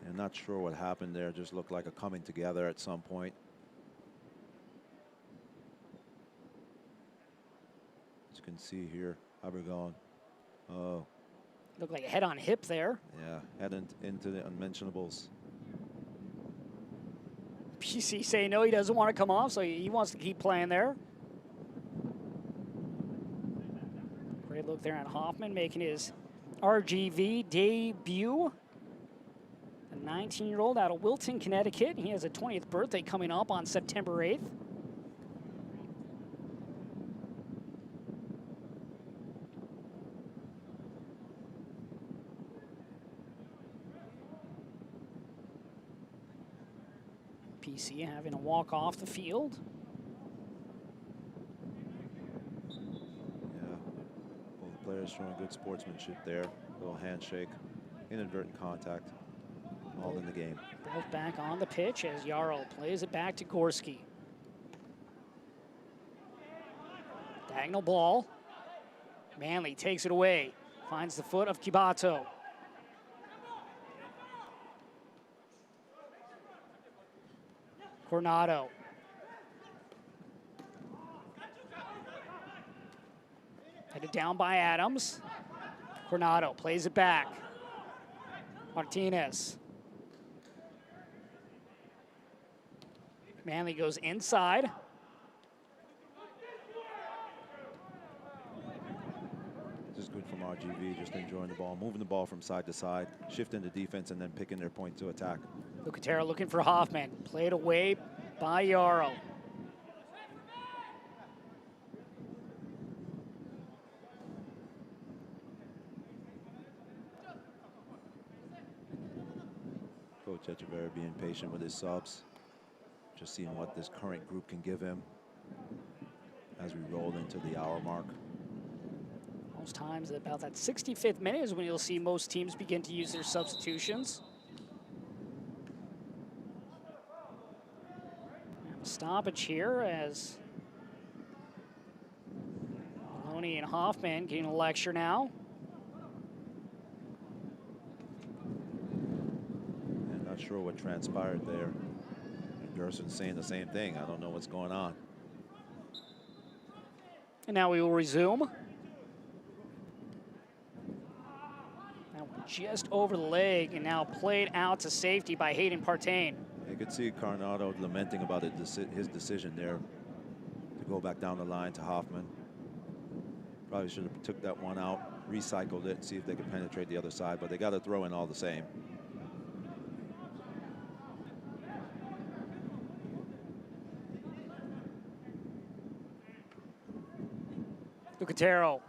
I'm not sure what happened there. Just looked like a coming together at some point. As you can see here, Obregon. Oh. Looked like a head on hip there. Yeah, head into the unmentionables. PC saying no, he doesn't want to come off, so he wants to keep playing there. Great look there on Hoffman making his RGV debut. A 19-year-old out of Wilton, Connecticut. He has a 20th birthday coming up on September 8th. PC having a walk off the field. Yeah, both players showing good sportsmanship there. Little handshake, inadvertent contact, all in the game. Both back on the pitch as Yarrow plays it back to Gorski. Diagonal ball. Manley takes it away. Finds the foot of Kibato. Coronado. Headed down by Adams. Coronado plays it back. Martinez. Manley goes inside. This is good from RGV, just enjoying the ball, moving the ball from side to side, shifting the defense, and then picking their point to attack. Lucatero looking for Hoffman. Played away by Yarrow. Coach Echeverria being patient with his subs. Just seeing what this current group can give him as we roll into the hour mark. Most times at about that 65th minute is when you'll see most teams begin to use their substitutions. And a stoppage here as Maloney and Hoffman getting a lecture now. I'm not sure what transpired there. Gerson's saying the same thing. I don't know what's going on. And now we will resume. That one just over the leg and now played out to safety by Hayden Partain. You could see Coronado lamenting about his decision there to go back down the line to Hoffman. Probably should have took that one out, recycled it, see if they could penetrate the other side, but they got to throw in all the same. Lucatero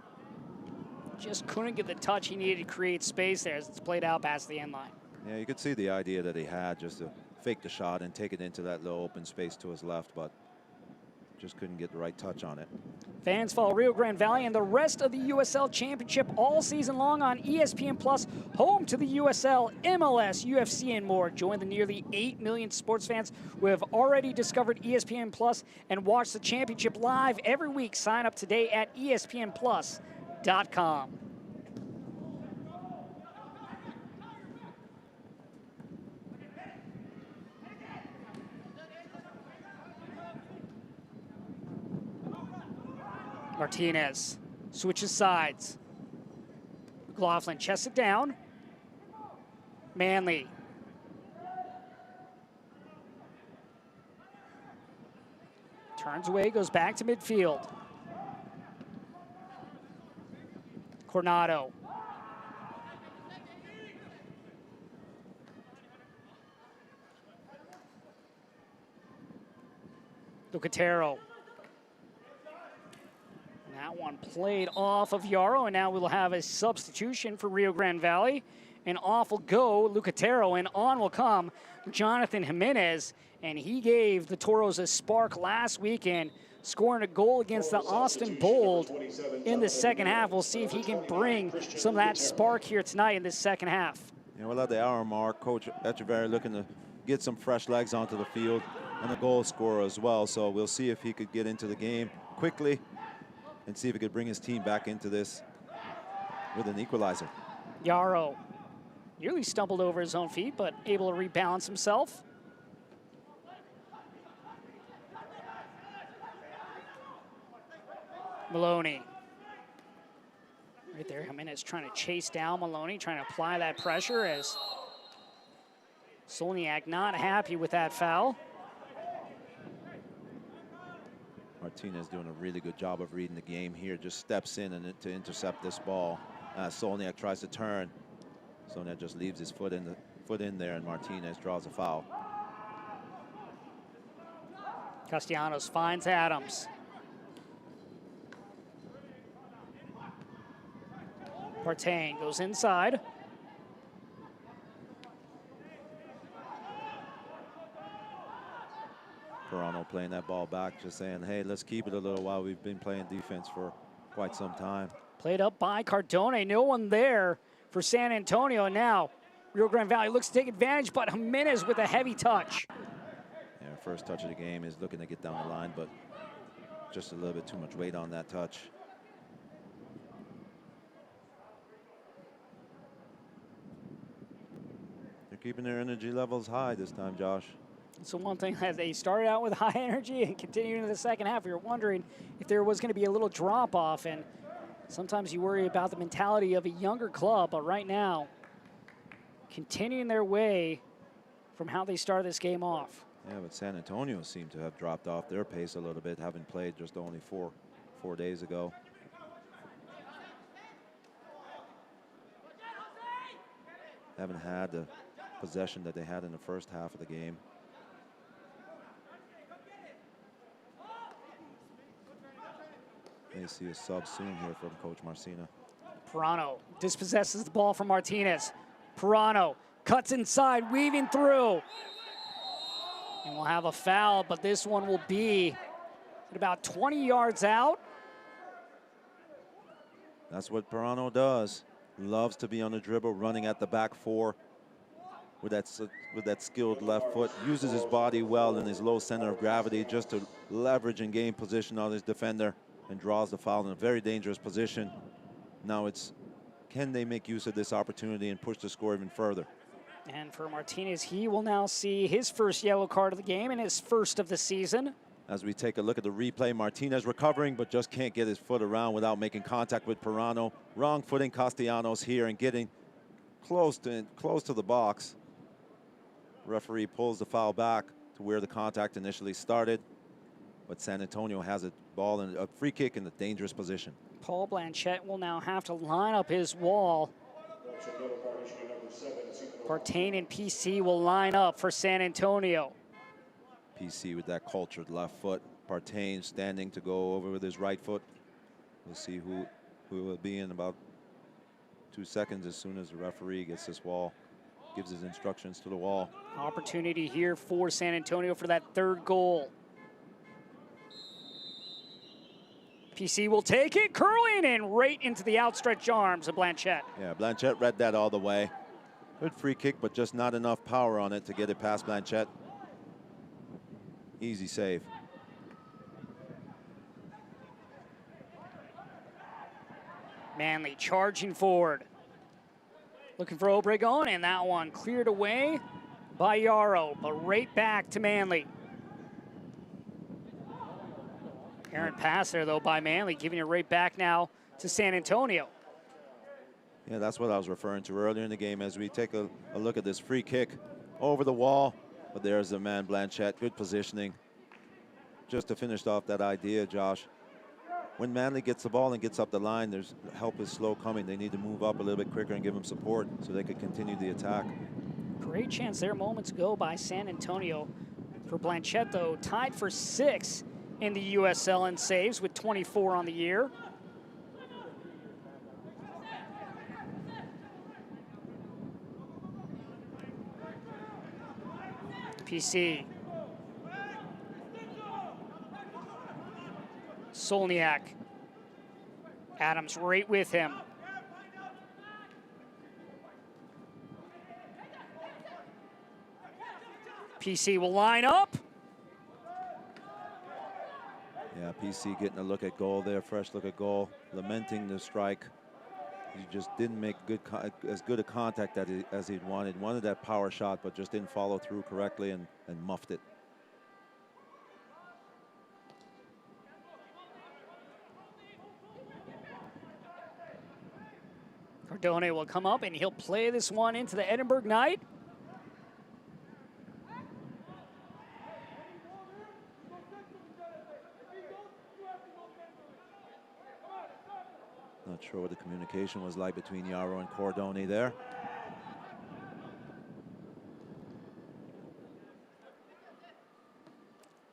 just couldn't get the touch he needed to create space there as it's played out past the end line. Yeah, you could see the idea that he had just to fake the shot and take it into that little open space to his left, but just couldn't get the right touch on it. Fans follow Rio Grande Valley and the rest of the USL Championship all season long on ESPN Plus, home to the USL, MLS, UFC, and more. Join the nearly 8 million sports fans who have already discovered ESPN Plus and watch the championship live every week. Sign up today at ESPNplus.com. Martinez switches sides. McLaughlin chests it down. Manley. Turns away, goes back to midfield. Coronado. Lucatero. That one played off of Yarrow, and now we'll have a substitution for Rio Grande Valley. And off will go Lucatero, and on will come Jonathan Jimenez. And he gave the Toros a spark last weekend, scoring a goal against the Austin Bold in the second half. We'll see if he can bring some of that spark here tonight in this second half. Yeah, well, at the hour mark, Coach Echeverria looking to get some fresh legs onto the field and a goal scorer as well. So we'll see if he could get into the game quickly and see if he could bring his team back into this with an equalizer. Yarrow nearly stumbled over his own feet, but able to rebalance himself. Maloney. Right there, Jimenez trying to chase down Maloney, trying to apply that pressure as Solniak not happy with that foul. Martinez doing a really good job of reading the game here. Just steps in and to intercept this ball. Solniak tries to turn. Solniak just leaves his foot in there, and Martinez draws a foul. Castellanos finds Adams. Partain goes inside. Toronto playing that ball back, just saying, hey, let's keep it a little while. We've been playing defense for quite some time. Played up by Cardone. No one there for San Antonio. And now Rio Grande Valley looks to take advantage, but Jimenez with a heavy touch. Yeah, first touch of the game is looking to get down the line, but just a little bit too much weight on that touch. They're keeping their energy levels high this time, Josh. So one thing that they started out with high energy and continued into the second half. We were wondering if there was going to be a little drop off, and sometimes you worry about the mentality of a younger club, but right now, continuing their way from how they started this game off. Yeah, but San Antonio seemed to have dropped off their pace a little bit, having played just only four days ago. Haven't had the possession that they had in the first half of the game. May see a sub soon here from Coach Marcina. Pirano dispossesses the ball from Martinez. Pirano cuts inside, weaving through. And we'll have a foul, but this one will be at about 20 yards out. That's what Pirano does. Loves to be on the dribble, running at the back four with that skilled left foot. Uses his body well in his low center of gravity just to leverage and gain position on his defender, and draws the foul in a very dangerous position. Now it's, can they make use of this opportunity and push the score even further? And for Martinez, he will now see his first yellow card of the game and his first of the season. As we take a look at the replay, Martinez recovering, but just can't get his foot around without making contact with Pirano. Wrong footing Castellanos here and getting close to the box. Referee pulls the foul back to where the contact initially started, but San Antonio has a ball and a free kick in a dangerous position. Paul Blanchette will now have to line up his wall. Partain and PC will line up for San Antonio. PC with that cultured left foot. Partain standing to go over with his right foot. We'll see who will be in about 2 seconds as soon as the referee gets this wall, gives his instructions to the wall. Opportunity here for San Antonio for that third goal. PC will take it, curling and right into the outstretched arms of Blanchette. Yeah, Blanchette read that all the way. Good free kick, but just not enough power on it to get it past Blanchette. Easy save. Manley charging forward. Looking for Obregon, and that one cleared away by Yarrow, but right back to Manley. Errant pass there, though, by Manley, giving it right back now to San Antonio. Yeah, that's what I was referring to earlier in the game as we take a look at this free kick over the wall. But there's the man, Blanchette. Good positioning. Just to finish off that idea, Josh. When Manley gets the ball and gets up the line, there's help is slow coming. They need to move up a little bit quicker and give them support so they could continue the attack. Great chance there moments ago by San Antonio. For Blanchette, though, tied for 6th in the USL in saves with 24 on the year. PC. Solniak. Adams right with him. PC will line up. Yeah, PC getting a look at goal there, fresh look at goal, lamenting the strike. He just didn't make as good a contact as he'd wanted. Wanted that power shot, but just didn't follow through correctly and muffed it. Cardone will come up and he'll play this one into the Edinburgh Knight. Not sure what the communication was like between Yarrow and Cardone there.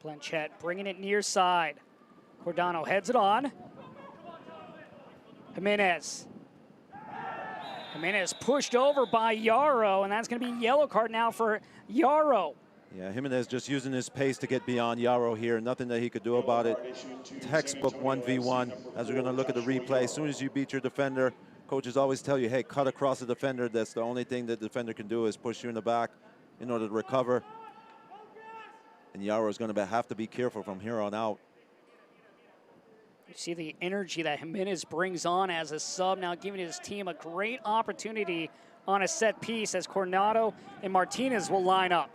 Blanchette bringing it near side. Cordano heads it on. Jimenez. Jimenez pushed over by Yarrow, and that's going to be yellow card now for Yarrow. Yeah, Jimenez just using his pace to get beyond Yarrow here. Nothing that he could do about it. Textbook 1v1. As we're going to look at the replay, as soon as you beat your defender, coaches always tell you, hey, cut across the defender. That's the only thing that the defender can do is push you in the back in order to recover. And Yarrow is going to have to be careful from here on out. You see the energy that Jimenez brings on as a sub, now giving his team a great opportunity on a set piece as Coronado and Martinez will line up.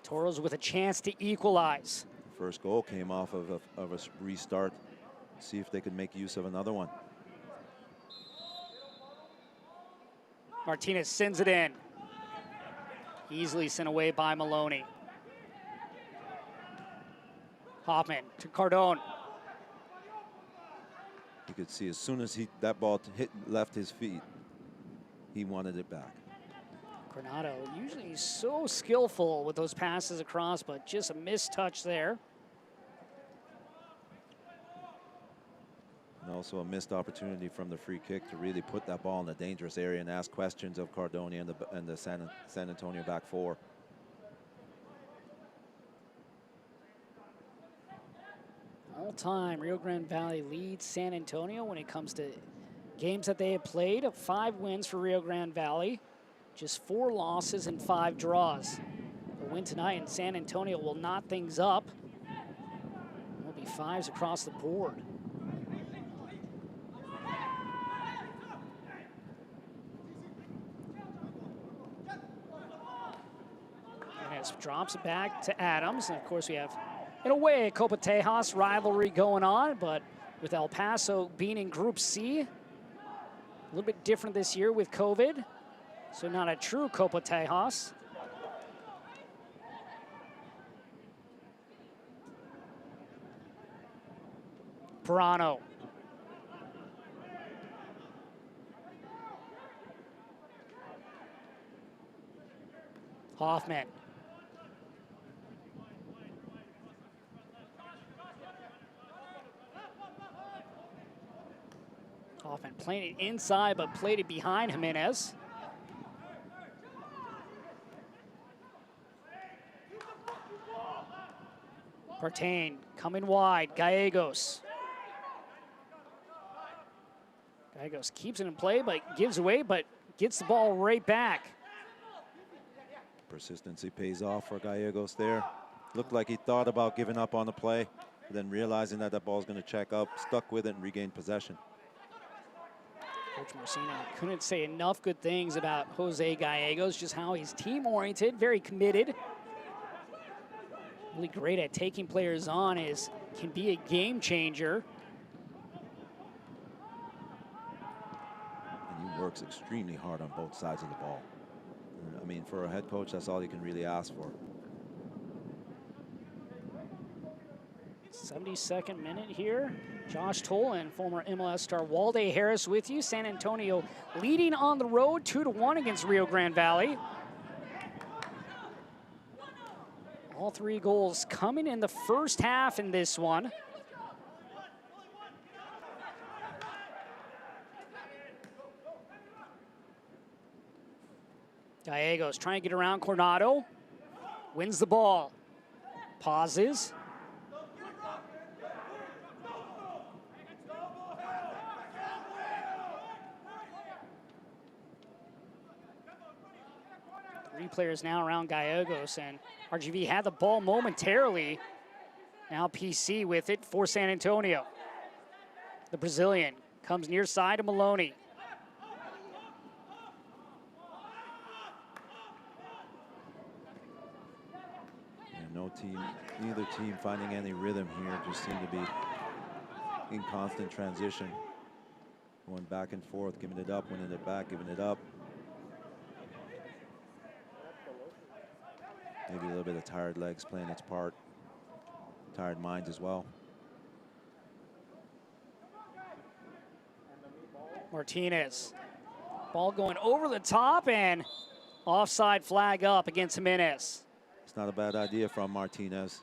Toros with a chance to equalize. First goal came off of a restart. See if they can make use of another one. Martinez sends it in. Easily sent away by Maloney. Hoffman to Cardone. You could see as soon as that ball left his feet, he wanted it back. Coronado usually so skillful with those passes across, but just a missed touch there. And also a missed opportunity from the free kick to really put that ball in a dangerous area and ask questions of Cardone and the San Antonio back four. All time, Rio Grande Valley leads San Antonio when it comes to games that they have played. 5 wins for Rio Grande Valley, just 4 losses and 5 draws. A win tonight, and San Antonio will knot things up. There'll be 5s across the board. And drops it back to Adams, and of course we have, in a way, a Copa Tejas rivalry going on, but with El Paso being in Group C, a little bit different this year with COVID, so not a true Copa Tejas. Perano. Hoffman. Hoffman playing it inside, but played it behind Jimenez. Partain coming wide, Gallegos. Gallegos keeps it in play, but gives away, but gets the ball right back. Persistency pays off for Gallegos there. Looked like he thought about giving up on the play, but then realizing that that ball's going to check up, stuck with it and regained possession. Coach Marcino couldn't say enough good things about Jose Gallegos, just how he's team-oriented, very committed. Really great at taking players on, can be a game changer. And he works extremely hard on both sides of the ball. I mean, for a head coach, that's all you can really ask for. 72nd minute here. Josh Tolan, former MLS star Walde Harris with you. San Antonio leading on the road 2-1 against Rio Grande Valley. All 3 goals coming in the first half in this one. Gallegos trying to get around Coronado. Wins the ball. Pauses. Three players now around Gallegos, and RGV had the ball momentarily. Now PC with it for San Antonio. The Brazilian comes near side to Maloney. Neither team finding any rhythm here, just seem to be in constant transition. Going back and forth, giving it up, winning it back, giving it up. Maybe a little bit of tired legs playing its part. Tired minds as well. Martinez. Ball going over the top, and offside flag up against Jimenez. It's not a bad idea from Martinez.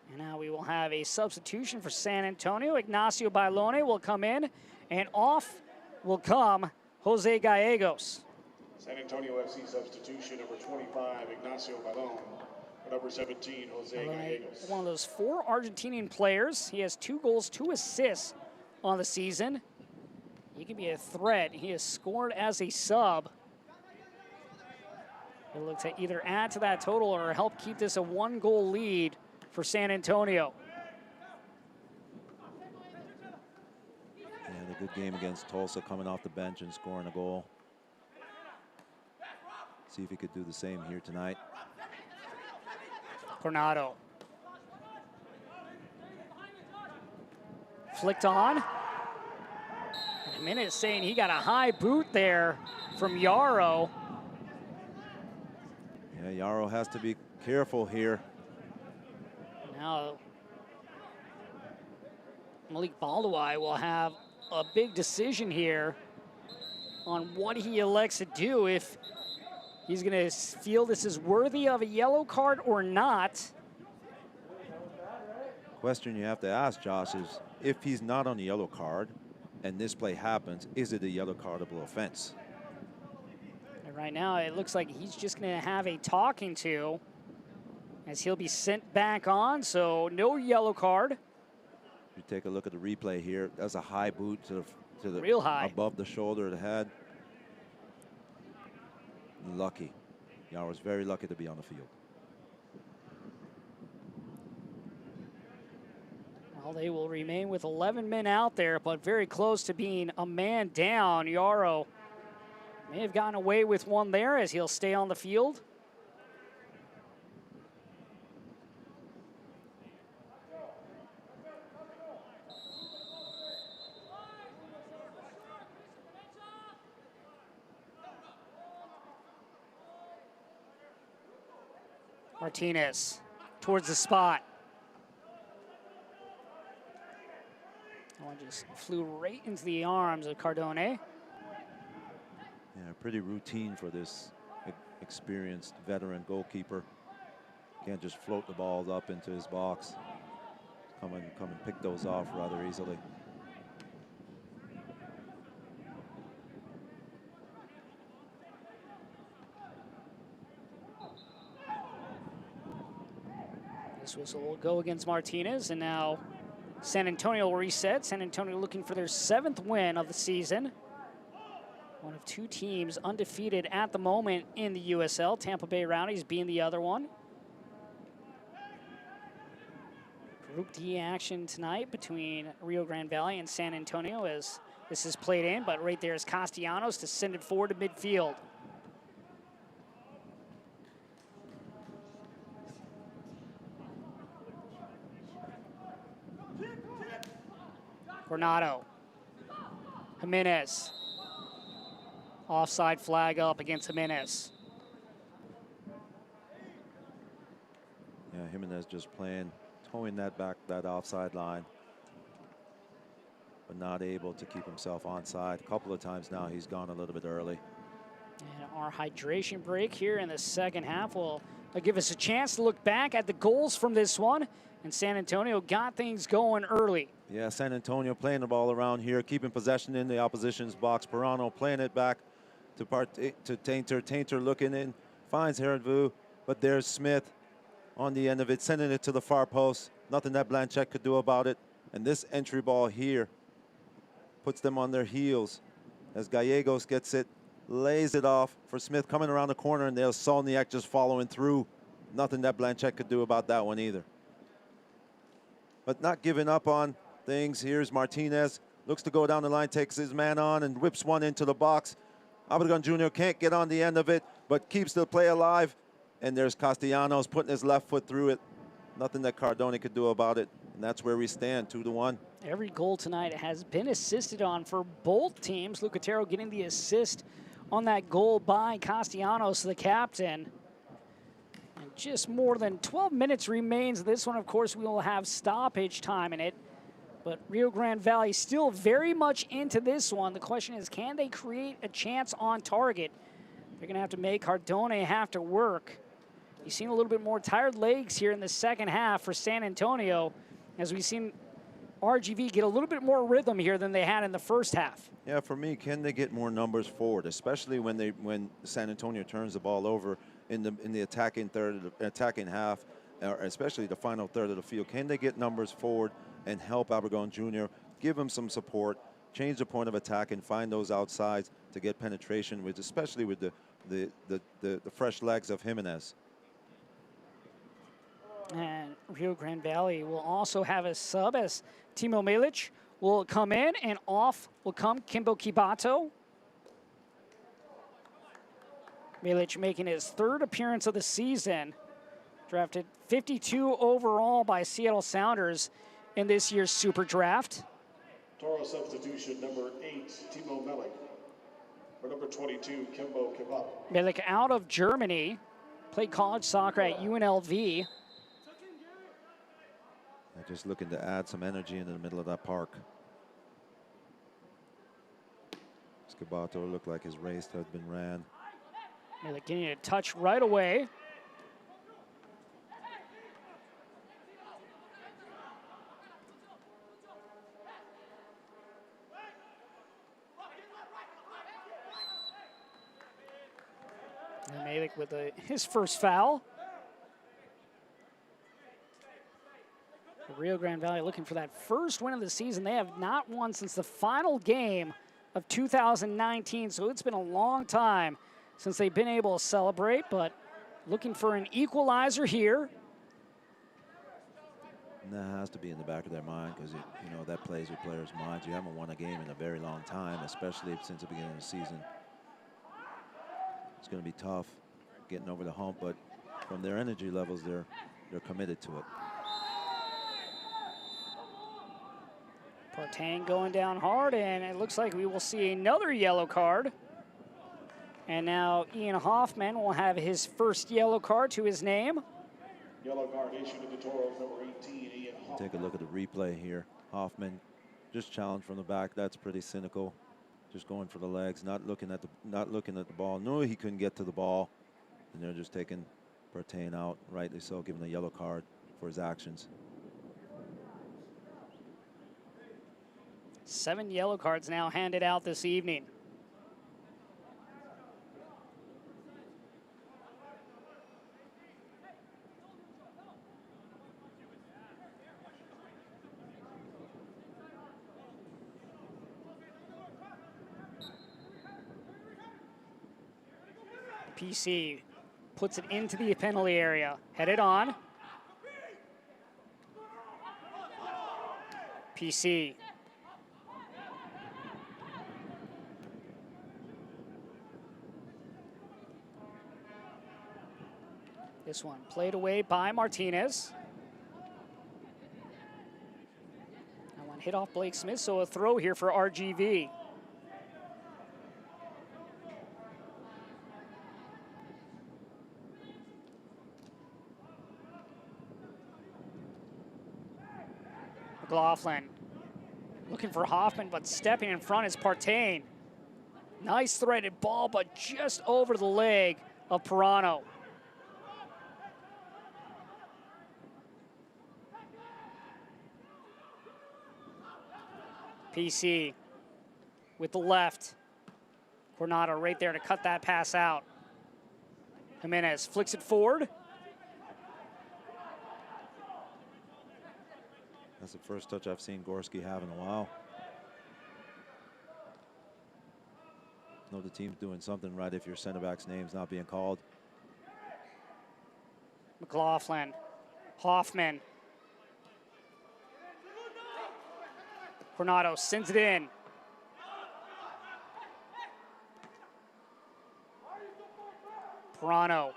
And now we will have a substitution for San Antonio. Ignacio Bailone will come in, and off will come Jose Gallegos. San Antonio FC substitution, number 25, Ignacio Bailone. Number 17, Jose Gallegos. One of those 4 Argentinian players. He has 2 goals, 2 assists on the season. He can be a threat. He has scored as a sub. He'll look to either add to that total or help keep this a 1-goal lead for San Antonio. And a good game against Tulsa, coming off the bench and scoring a goal. See if he could do the same here tonight. Coronado. Flicked on. Jimenez saying he got a high boot there from Yarrow. Yeah, Yarrow has to be careful here. Now, Malik Baldwai will have a big decision here on what he elects to do, if he's going to feel this is worthy of a yellow card or not. Question you have to ask, Josh, is if he's not on the yellow card and this play happens, is it a yellow cardable offense? And right now, it looks like he's just going to have a talking to as he'll be sent back on, so no yellow card. You take a look at the replay here. That's a high boot to the real high, above the shoulder of the head. Lucky. Yarrow's very lucky to be on the field. Well, they will remain with 11 men out there, but very close to being a man down. Yarrow may have gotten away with one there as he'll stay on the field. Martinez towards the spot. One just flew right into the arms of Cardone. Yeah, pretty routine for this experienced veteran goalkeeper. Can't just float the balls up into his box. Come and pick those off rather easily. This whistle will go against Martinez, and now San Antonio will reset. San Antonio looking for their 7th win of the season. One of 2 teams undefeated at the moment in the USL. Tampa Bay Rowdies being the other one. Group D action tonight between Rio Grande Valley and San Antonio as this is played in, but right there is Castellanos to send it forward to midfield. Granado. Jimenez. Offside flag up against Jimenez. Yeah, Jimenez just towing that back, that offside line, but not able to keep himself onside. A couple of times now he's gone a little bit early. And our hydration break here in the second half will give us a chance to look back at the goals from this one. And San Antonio got things going early. Yeah, San Antonio playing the ball around here, keeping possession in the opposition's box. Perano playing it back to Tainter. Tainter looking in, finds Herudvu, but there's Smith on the end of it, sending it to the far post. Nothing that Blanchett could do about it. And this entry ball here puts them on their heels as Gallegos gets it, lays it off for Smith coming around the corner, and there's Solniak just following through. Nothing that Blanchett could do about that one either. But not giving up on things. Here's Martinez, looks to go down the line, takes his man on and whips one into the box. Abelgon Jr. can't get on the end of it, but keeps the play alive. And there's Castellanos putting his left foot through it. Nothing that Cardone could do about it. And that's where we stand, 2-1. Every goal tonight has been assisted on for both teams. Lucatero getting the assist on that goal by Castellanos, the captain. And just more than 12 minutes remains. This one, of course, we will have stoppage time in it. But Rio Grande Valley still very much into this one. The question is, can they create a chance on target? They're going to have to make Cardone have to work. You've seen a little bit more tired legs here in the second half for San Antonio, as we've seen RGV get a little bit more rhythm here than they had in the first half. Yeah, for me, can they get more numbers forward, especially when San Antonio turns the ball over in the attacking half, or especially the final third of the field? Can they get numbers forward and help Abelgon Jr., give him some support, change the point of attack, and find those outsides to get penetration with, especially with the fresh legs of Jimenez. And Rio Grande Valley will also have a sub as Timo Milic will come in, and off will come Kimbo Kibato. Milic making his 3rd appearance of the season. Drafted 52 overall by Seattle Sounders in this year's Super Draft. Toros substitution number 8, Timo Milic. For number 22, Kimbo Kibato. Milic out of Germany, played college soccer at UNLV. They're just looking to add some energy into the middle of that park. Kibato looked like his race had been ran. Milic getting a touch right away. with his first foul. The Rio Grande Valley looking for that first win of the season. They have not won since the final game of 2019, so it's been a long time since they've been able to celebrate, but looking for an equalizer here. And that has to be in the back of their mind, because you know that plays with players' minds. You haven't won a game in a very long time, especially since the beginning of the season. It's going to be tough getting over the hump, but from their energy levels, they're committed to it. Partain going down hard, and it looks like we will see another yellow card. And now Ian Hoffman will have his first yellow card to his name. Yellow card issued to the Toros, number 18, Ian Hoffman. Take a look at the replay here. Hoffman just challenged from the back. That's pretty cynical. Just going for the legs, not looking at the ball. Knew he couldn't get to the ball, and they're just taking Partain out, rightly so, giving a yellow card for his actions. 7 yellow cards now handed out this evening. PC puts it into the penalty area. Headed on. PC. This one played away by Martinez. That one hit off Blake Smith, so a throw here for RGV. McLaughlin looking for Hoffman, but stepping in front is Partain. Nice threaded ball, but just over the leg of Pirano. PC with the left. Coronado right there to cut that pass out. Jimenez flicks it forward. That's the first touch I've seen Gorski have in a while. Know the team's doing something right if your center back's name's not being called. McLaughlin, Hoffman. Coronado sends it in. Pirano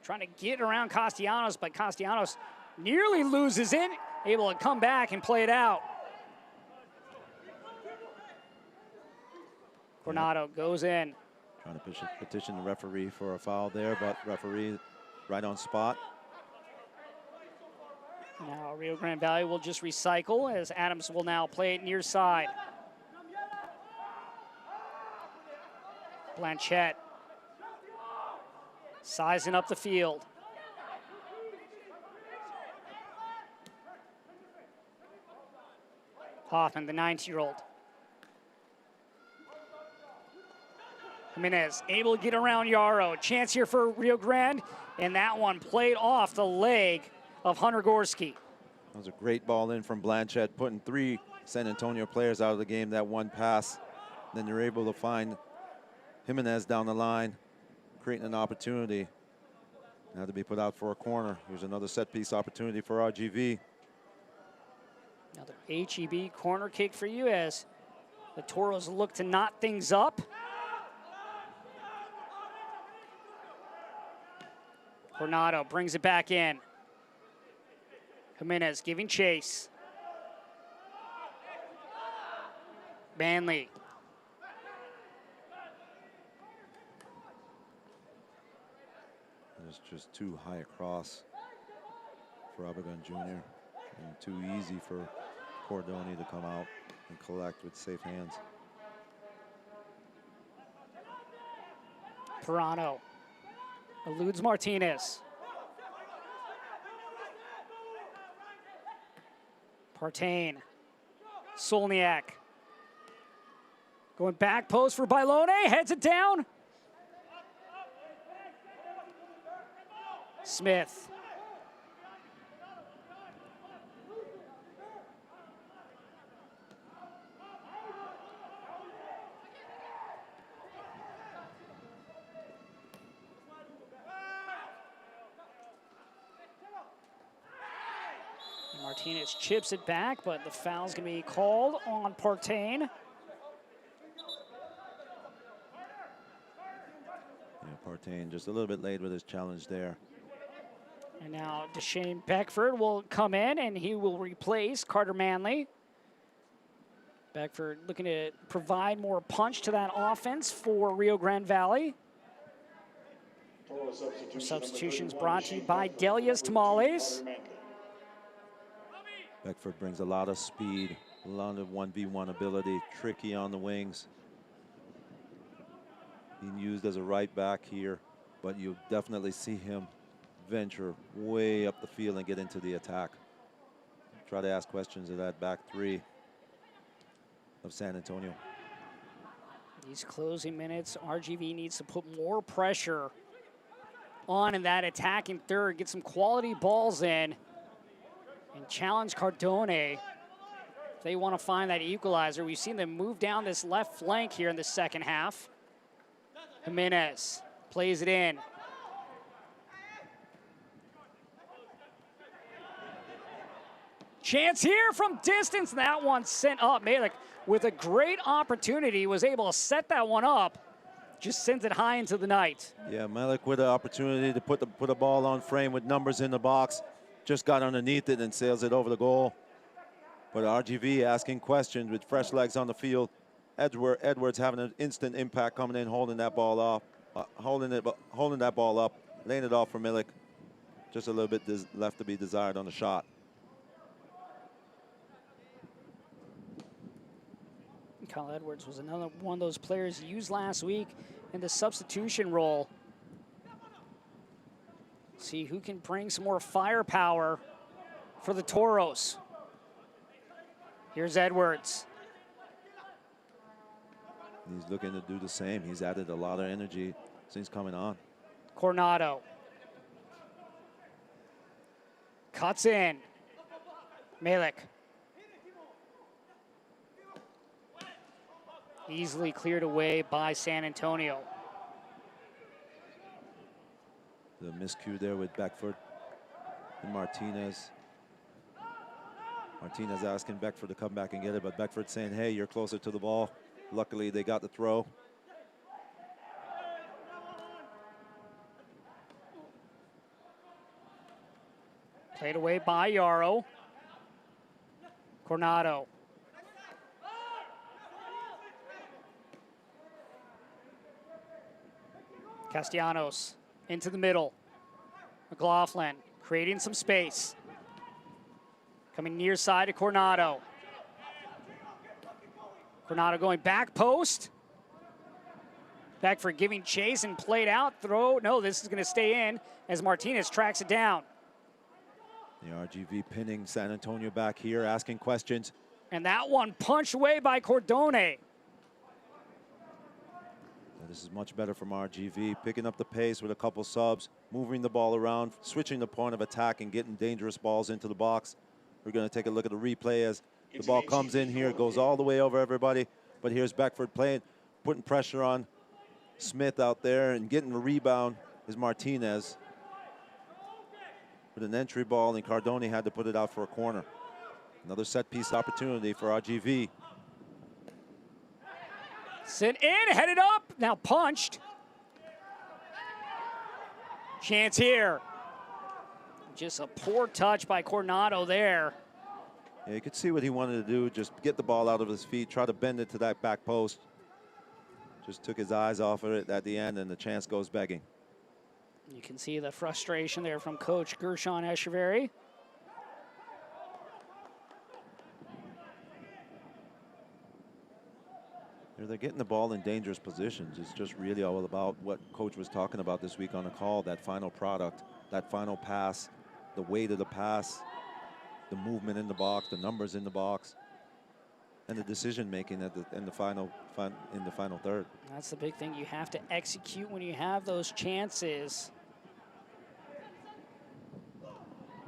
trying to get around Castellanos, but Castellanos nearly loses it, able to come back and play it out. Coronado goes in. Trying to petition the referee for a foul there, but referee right on spot. Now Rio Grande Valley will just recycle as Adams will now play it near side. Blanchette sizing up the field. Hoffman, the 19-year-old. Jimenez able to get around Yarrow. Chance here for Rio Grande, and that one played off the leg of Hunter Gorski. That was a great ball in from Blanchette, putting 3 San Antonio players out of the game. That one pass, then you're able to find Jimenez down the line, creating an opportunity. Now to be put out for a corner. Here's another set piece opportunity for RGV. Another HEB corner kick for you as the Toros look to knot things up. Coronado brings it back in. Jimenez giving chase. Manley. It's just too high across for Abagun Jr. and too easy for Cordoni to come out and collect with safe hands. Pirano eludes Martinez. Partain. Solniak. Going back post for Bailone. Heads it down. Smith. Martinez chips it back, but the foul's going to be called on Partain. Yeah, Partain just a little bit late with his challenge there. And now Deshane Beckford will come in, and he will replace Carter Manley. Beckford looking to provide more punch to that offense for Rio Grande Valley. Substitutions brought to you by Delia's Tamales. Beckford brings a lot of speed, a lot of 1v1 ability, tricky on the wings. Being used as a right back here, but you definitely see him venture way up the field and get into the attack. Try to ask questions of that back three of San Antonio. These closing minutes, RGV needs to put more pressure on in that attacking third, get some quality balls in, and challenge Cardone. If they want to find that equalizer, we've seen them move down this left flank here in the second half. Jimenez plays it in. Chance here from distance. That one sent up. Malik with a great opportunity was able to set that one up. Just sends it high into the night. Yeah, Malik with the opportunity to put a ball on frame with numbers in the box. Just got underneath it and sails it over the goal. But RGV asking questions with fresh legs on the field. Edwards having an instant impact coming in, holding that ball off, holding that ball up, laying it off for Milik. Just a little bit left to be desired on the shot. Kyle Edwards was another one of those players used last week in the substitution role. See who can bring some more firepower for the Toros. Here's Edwards. He's looking to do the same. He's added a lot of energy since coming on. Coronado. Cuts in. Malik. Easily cleared away by San Antonio. The miscue there with Beckford and Martinez. Martinez asking Beckford to come back and get it, but Beckford saying, hey, you're closer to the ball. Luckily, they got the throw. Played away by Yarrow. Coronado. Castellanos into the middle. McLaughlin creating some space. Coming near side to Coronado. Coronado going back post. Beckford giving chase and played out. Throw. No, this is going to stay in as Martinez tracks it down. The RGV pinning San Antonio back here, asking questions. And that one punched away by Cardone. This is much better from RGV, picking up the pace with a couple subs, moving the ball around, switching the point of attack and getting dangerous balls into the box. We're going to take a look at the replay as the ball comes in here, goes all the way over everybody. But here's Beckford playing, putting pressure on Smith out there, and getting the rebound is Martinez. With an entry ball, and Cardone had to put it out for a corner. Another set piece opportunity for RGV. Sent in, headed up, now punched. Chance here. Just a poor touch by Coronado there. Yeah, you could see what he wanted to do, just get the ball out of his feet, try to bend it to that back post. Just took his eyes off of it at the end, and the chance goes begging. You can see the frustration there from Coach Gershon Echeverry. They're getting the ball in dangerous positions. It's just really all about what Coach was talking about this week on the call, that final product, that final pass, the weight of the pass, the movement in the box, the numbers in the box, and the decision making in the final third. That's the big thing. You have to execute when you have those chances.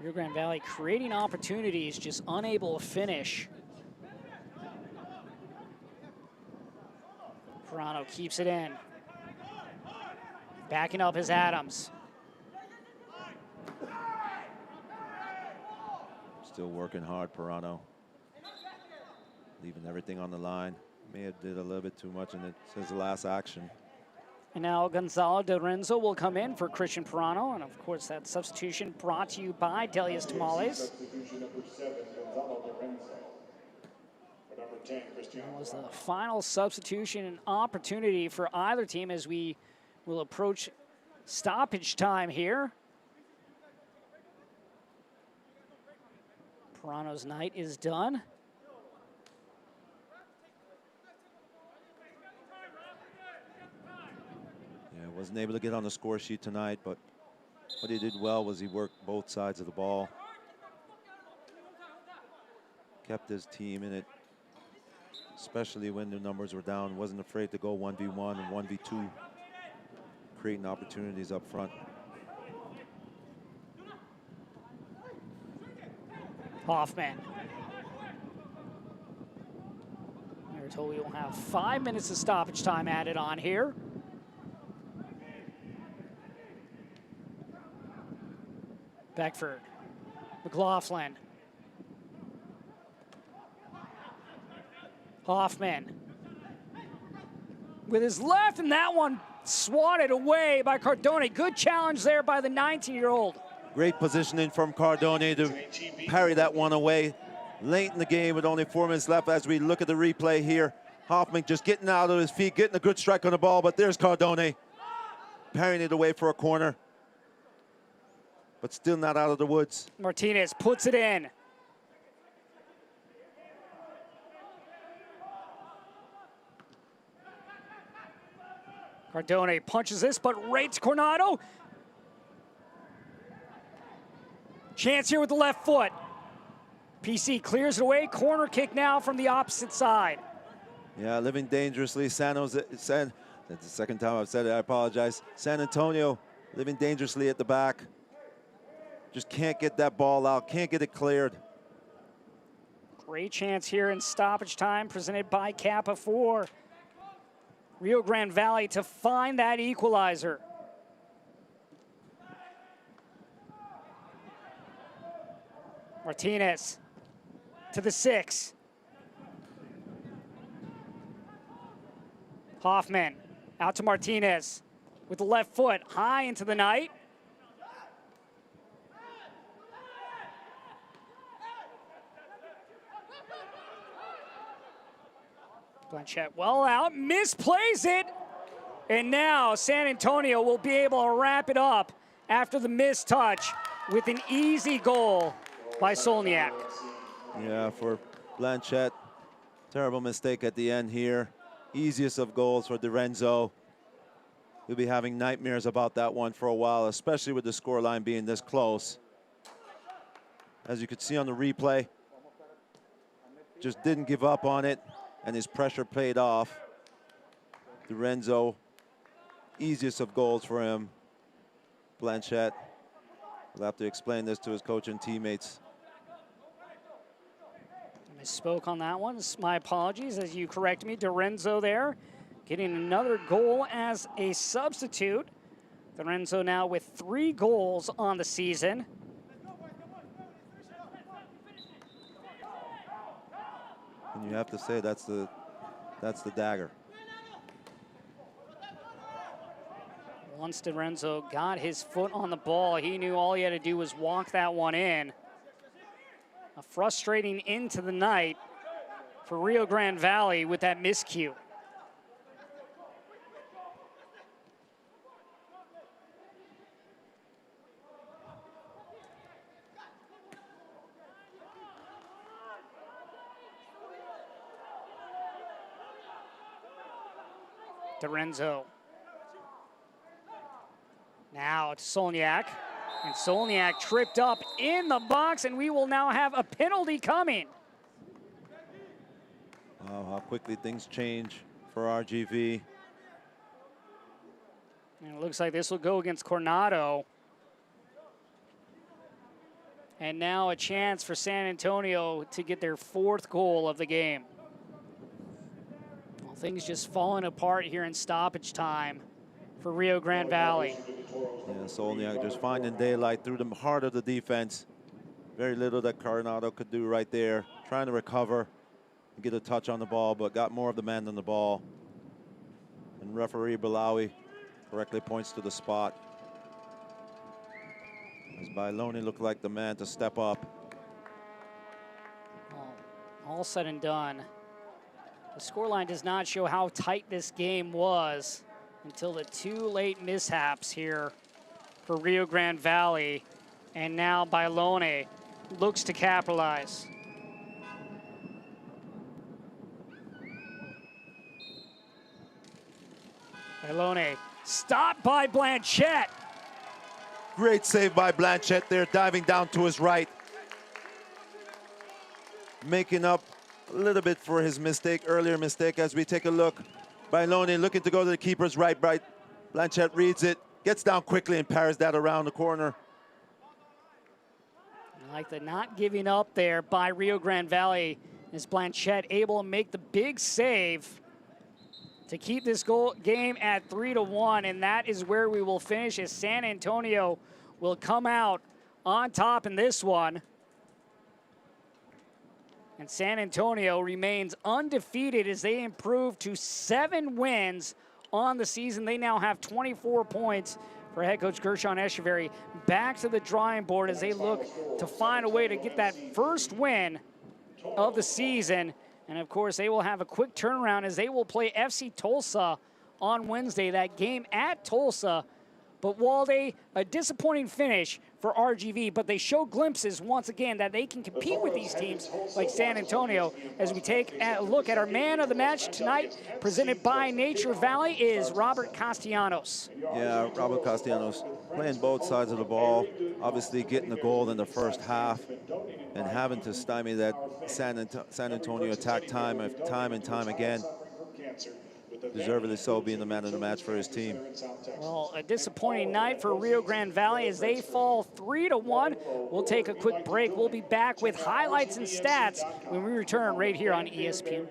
Rio Grande Valley creating opportunities, just unable to finish. Pirano keeps it in. Backing up is Adams. Still working hard, Pirano. Leaving everything on the line. May have did a little bit too much in his last action. And now Gonzalo de Renzo will come in for Christian Pirano. And of course, that substitution brought to you by Delia's Tamales. Substitution number 7, Gonzalo de Renzo. For number 10, Christian. That was the final substitution and opportunity for either team as we will approach stoppage time here. Pirano's night is done. Wasn't able to get on the score sheet tonight, but what he did well was he worked both sides of the ball. Kept his team in it, especially when the numbers were down. Wasn't afraid to go 1v1 and 1v2, creating opportunities up front. Hoffman. We were told we will have 5 minutes of stoppage time added on here. Beckford, McLaughlin, Hoffman with his left, and that one swatted away by Cardone. Good challenge there by the 19-year-old. Great positioning from Cardone to parry that one away late in the game with only 4 minutes left. As we look at the replay here, Hoffman just getting out of his feet, getting a good strike on the ball, but there's Cardone parrying it away for a corner. But still not out of the woods. Martinez puts it in. Cardone punches this, but rates Coronado. Chance here with the left foot. PC clears it away. Corner kick now from the opposite side. Yeah, living dangerously. That's the second time I've said it. I apologize. San Antonio living dangerously at the back. Just can't get that ball out, can't get it cleared. Great chance here in stoppage time presented by Kappa for Rio Grande Valley to find that equalizer. Martinez to the 6. Hoffman out to Martinez with the left foot high into the night. Blanchette well out, misplays it. And now San Antonio will be able to wrap it up after the missed touch with an easy goal by Solniak. Yeah, for Blanchette, terrible mistake at the end here. Easiest of goals for DeRenzo. He'll be having nightmares about that one for a while, especially with the scoreline being this close. As you could see on the replay, just didn't give up on it, and his pressure paid off. DeRenzo, easiest of goals for him. Blanchette will have to explain this to his coach and teammates. I misspoke on that one. My apologies as you correct me. DeRenzo there getting another goal as a substitute. DeRenzo now with 3 goals on the season. And you have to say that's the dagger. Once DeRenzo got his foot on the ball, he knew all he had to do was walk that one in. A frustrating end to the night for Rio Grande Valley with that miscue. DeRenzo. Now to Solniak. And Solniak tripped up in the box, and we will now have a penalty coming. Wow, how quickly things change for RGV. And it looks like this will go against Coronado. And now a chance for San Antonio to get their 4th goal of the game. Well, things just falling apart here in stoppage time for Rio Grande Valley. Yeah, Solniak just finding daylight through the heart of the defense. Very little that Coronado could do right there. Trying to recover and get a touch on the ball, but got more of the man than the ball. And referee Balawi correctly points to the spot. As Bailoni looked like the man to step up. Well, all said and done, the scoreline does not show how tight this game was until the 2 late mishaps here for Rio Grande Valley. And now Bailoni looks to capitalize. Bailoni stopped by Blanchette. Great save by Blanchette there, diving down to his right. Making up a little bit for his mistake, earlier mistake, as we take a look. Bailoni looking to go to the keeper's right. Blanchette reads it, gets down quickly and parries that around the corner. I like the not giving up there by Rio Grande Valley, as Blanchette able to make the big save to keep this game at 3-1, and that is where we will finish, as San Antonio will come out on top in this one. And San Antonio remains undefeated as they improve to 7 wins on the season. They now have 24 points for head coach Gershon Echeverry. Back to the drawing board as they look to find a way to get that first win of the season. And of course, they will have a quick turnaround as they will play FC Tulsa on Wednesday. That game at Tulsa. But Walde, a disappointing finish for RGV, but they show glimpses once again that they can compete with these teams like San Antonio. As we take a look at our man of the match tonight, presented by Nature Valley, is Robert Castellanos. Yeah, Robert Castellanos playing both sides of the ball, obviously getting the goal in the first half and having to stymie that San Antonio attack time and time again. Deservedly so, being the man of the match for his team. Well, a disappointing night for Rio Grande Valley as they fall 3-1. We'll take a quick break. We'll be back with highlights and stats when we return right here on ESPN+.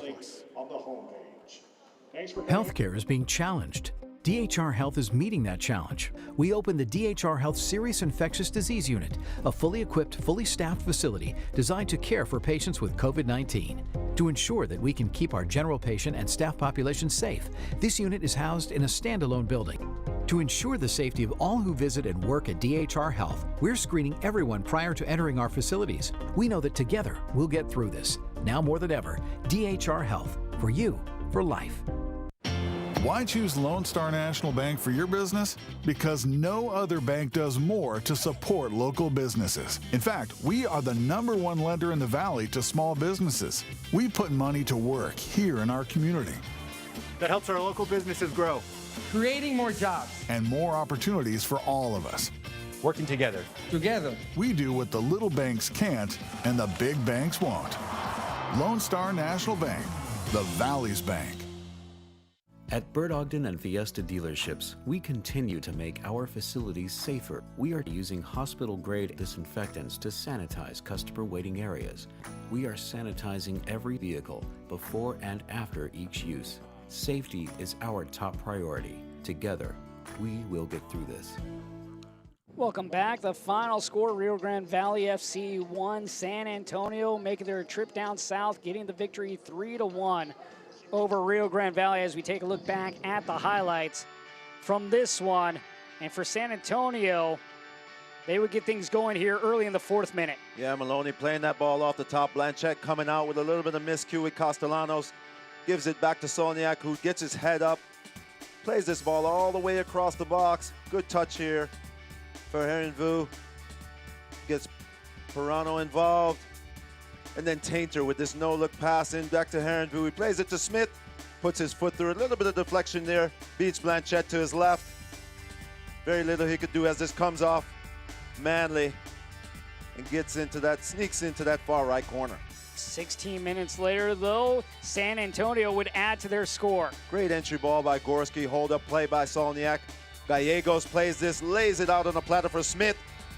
Healthcare is being challenged. DHR Health is meeting that challenge. We opened the DHR Health Serious Infectious Disease Unit, a fully equipped, fully staffed facility designed to care for patients with COVID-19. To ensure that we can keep our general patient and staff population safe, this unit is housed in a standalone building. To ensure the safety of all who visit and work at DHR Health, we're screening everyone prior to entering our facilities. We know that together we'll get through this. Now more than ever, DHR Health, for you, for life. Why choose Lone Star National Bank for your business? Because no other bank does more to support local businesses. In fact, we are the #1 lender in the Valley to small businesses. We put money to work here in our community. That helps our local businesses grow. Creating more jobs. And more opportunities for all of us. Working together. Together. We do what the little banks can't and the big banks won't. Lone Star National Bank, the Valley's bank. At Bird Ogden and Fiesta dealerships, we continue to make our facilities safer. We are using hospital-grade disinfectants to sanitize customer waiting areas. We are sanitizing every vehicle before and after each use. Safety is our top priority. Together, we will get through this. Welcome back. The final score, Rio Grande Valley FC 1, San Antonio making their trip down south, getting the victory 3-1. Over Rio Grande Valley as we take a look back at the highlights from this one. And for San Antonio, they would get things going here early in the 4th minute. Yeah, Maloney playing that ball off the top. Blanchette coming out with a little bit of miscue with Castellanos. Gives it back to Solniak, who gets his head up. Plays this ball all the way across the box. Good touch here for Herenvu. Gets Perano involved. And then Tainter with this no-look pass in back to Herenvu. He plays it to Smith, puts his foot through a little bit of deflection there, beats Blanchette to his left. Very little he could do as this comes off Manley and gets into that, sneaks into that far right corner. 16 minutes later, though, San Antonio would add to their score. Great entry ball by Gorski, hold-up play by Solniak. Gallegos plays this, lays it out on a platter for Smith,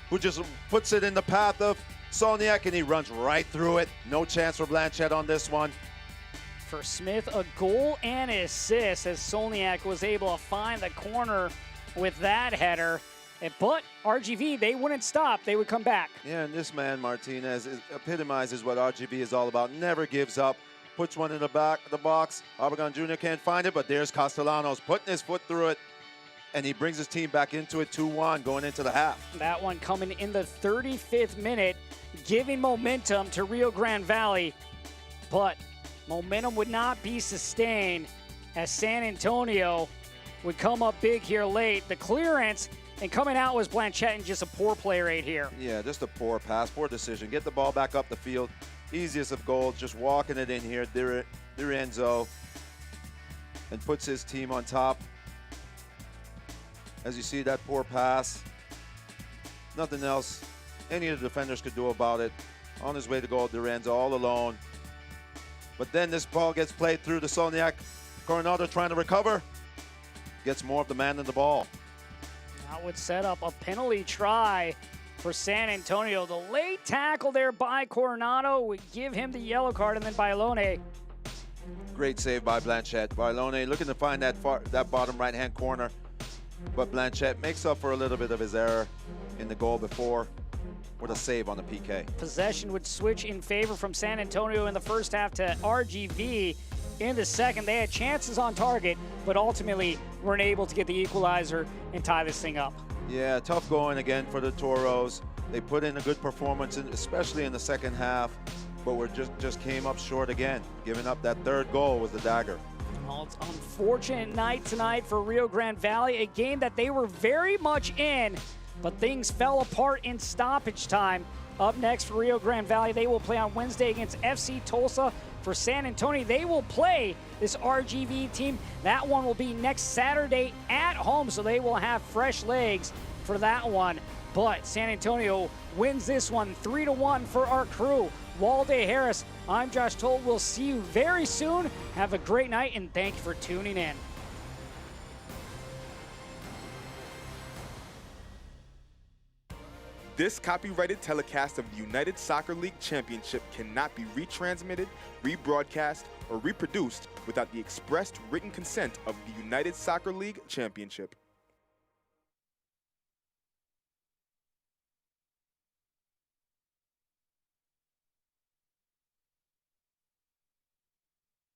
who just puts it in the path of Solniak, and he runs right through it. No chance for Blanchette on this one. For Smith, a goal and an assist as Solniak was able to find the corner with that header. But RGV, they wouldn't stop. They would come back. Yeah, and this man, Martinez, epitomizes what RGV is all about. Never gives up. Puts one in the back of the box. Obregon Jr. can't find it, but there's Castellanos putting his foot through it. And he brings his team back into it 2-1 going into the half. That one coming in the 35th minute, giving momentum to Rio Grande Valley. But momentum would not be sustained as San Antonio would come up big here late. The clearance and coming out was Blanchette, and just a poor play right here. Yeah, just a poor pass, poor decision. Get the ball back up the field. Easiest of goals, just walking it in here. Enzo, and puts his team on top. As you see, that poor pass. Nothing else any of the defenders could do about it. On his way to goal, Duranzo all alone. But then this ball gets played through to Solniak. Coronado trying to recover. Gets more of the man than the ball. That would set up a penalty try for San Antonio. The late tackle there by Coronado would give him the yellow card, and then Bailone. Great save by Blanchette. Bailone looking to find that bottom right-hand corner. But Blanchette makes up for a little bit of his error in the goal before with a save on the PK. Possession would switch in favor from San Antonio in the first half to RGV in the second. They had chances on target, but ultimately weren't able to get the equalizer and tie this thing up. Yeah, tough going again for the Toros. They put in a good performance, especially in the second half, but just came up short again. Giving up that third goal was the dagger. Well, it's an unfortunate night tonight for Rio Grande Valley, a game that they were very much in, but things fell apart in stoppage time. Up next for Rio Grande Valley, they will play on Wednesday against FC Tulsa. For San Antonio, they will play this RGV team. That one will be next Saturday at home, so they will have fresh legs for that one. But San Antonio wins this one 3-1 for our crew. Walde Harris, I'm Josh Toll. We'll see you very soon. Have a great night, and thank you for tuning in. This copyrighted telecast of the United Soccer League Championship cannot be retransmitted, rebroadcast, or reproduced without the expressed written consent of the United Soccer League Championship.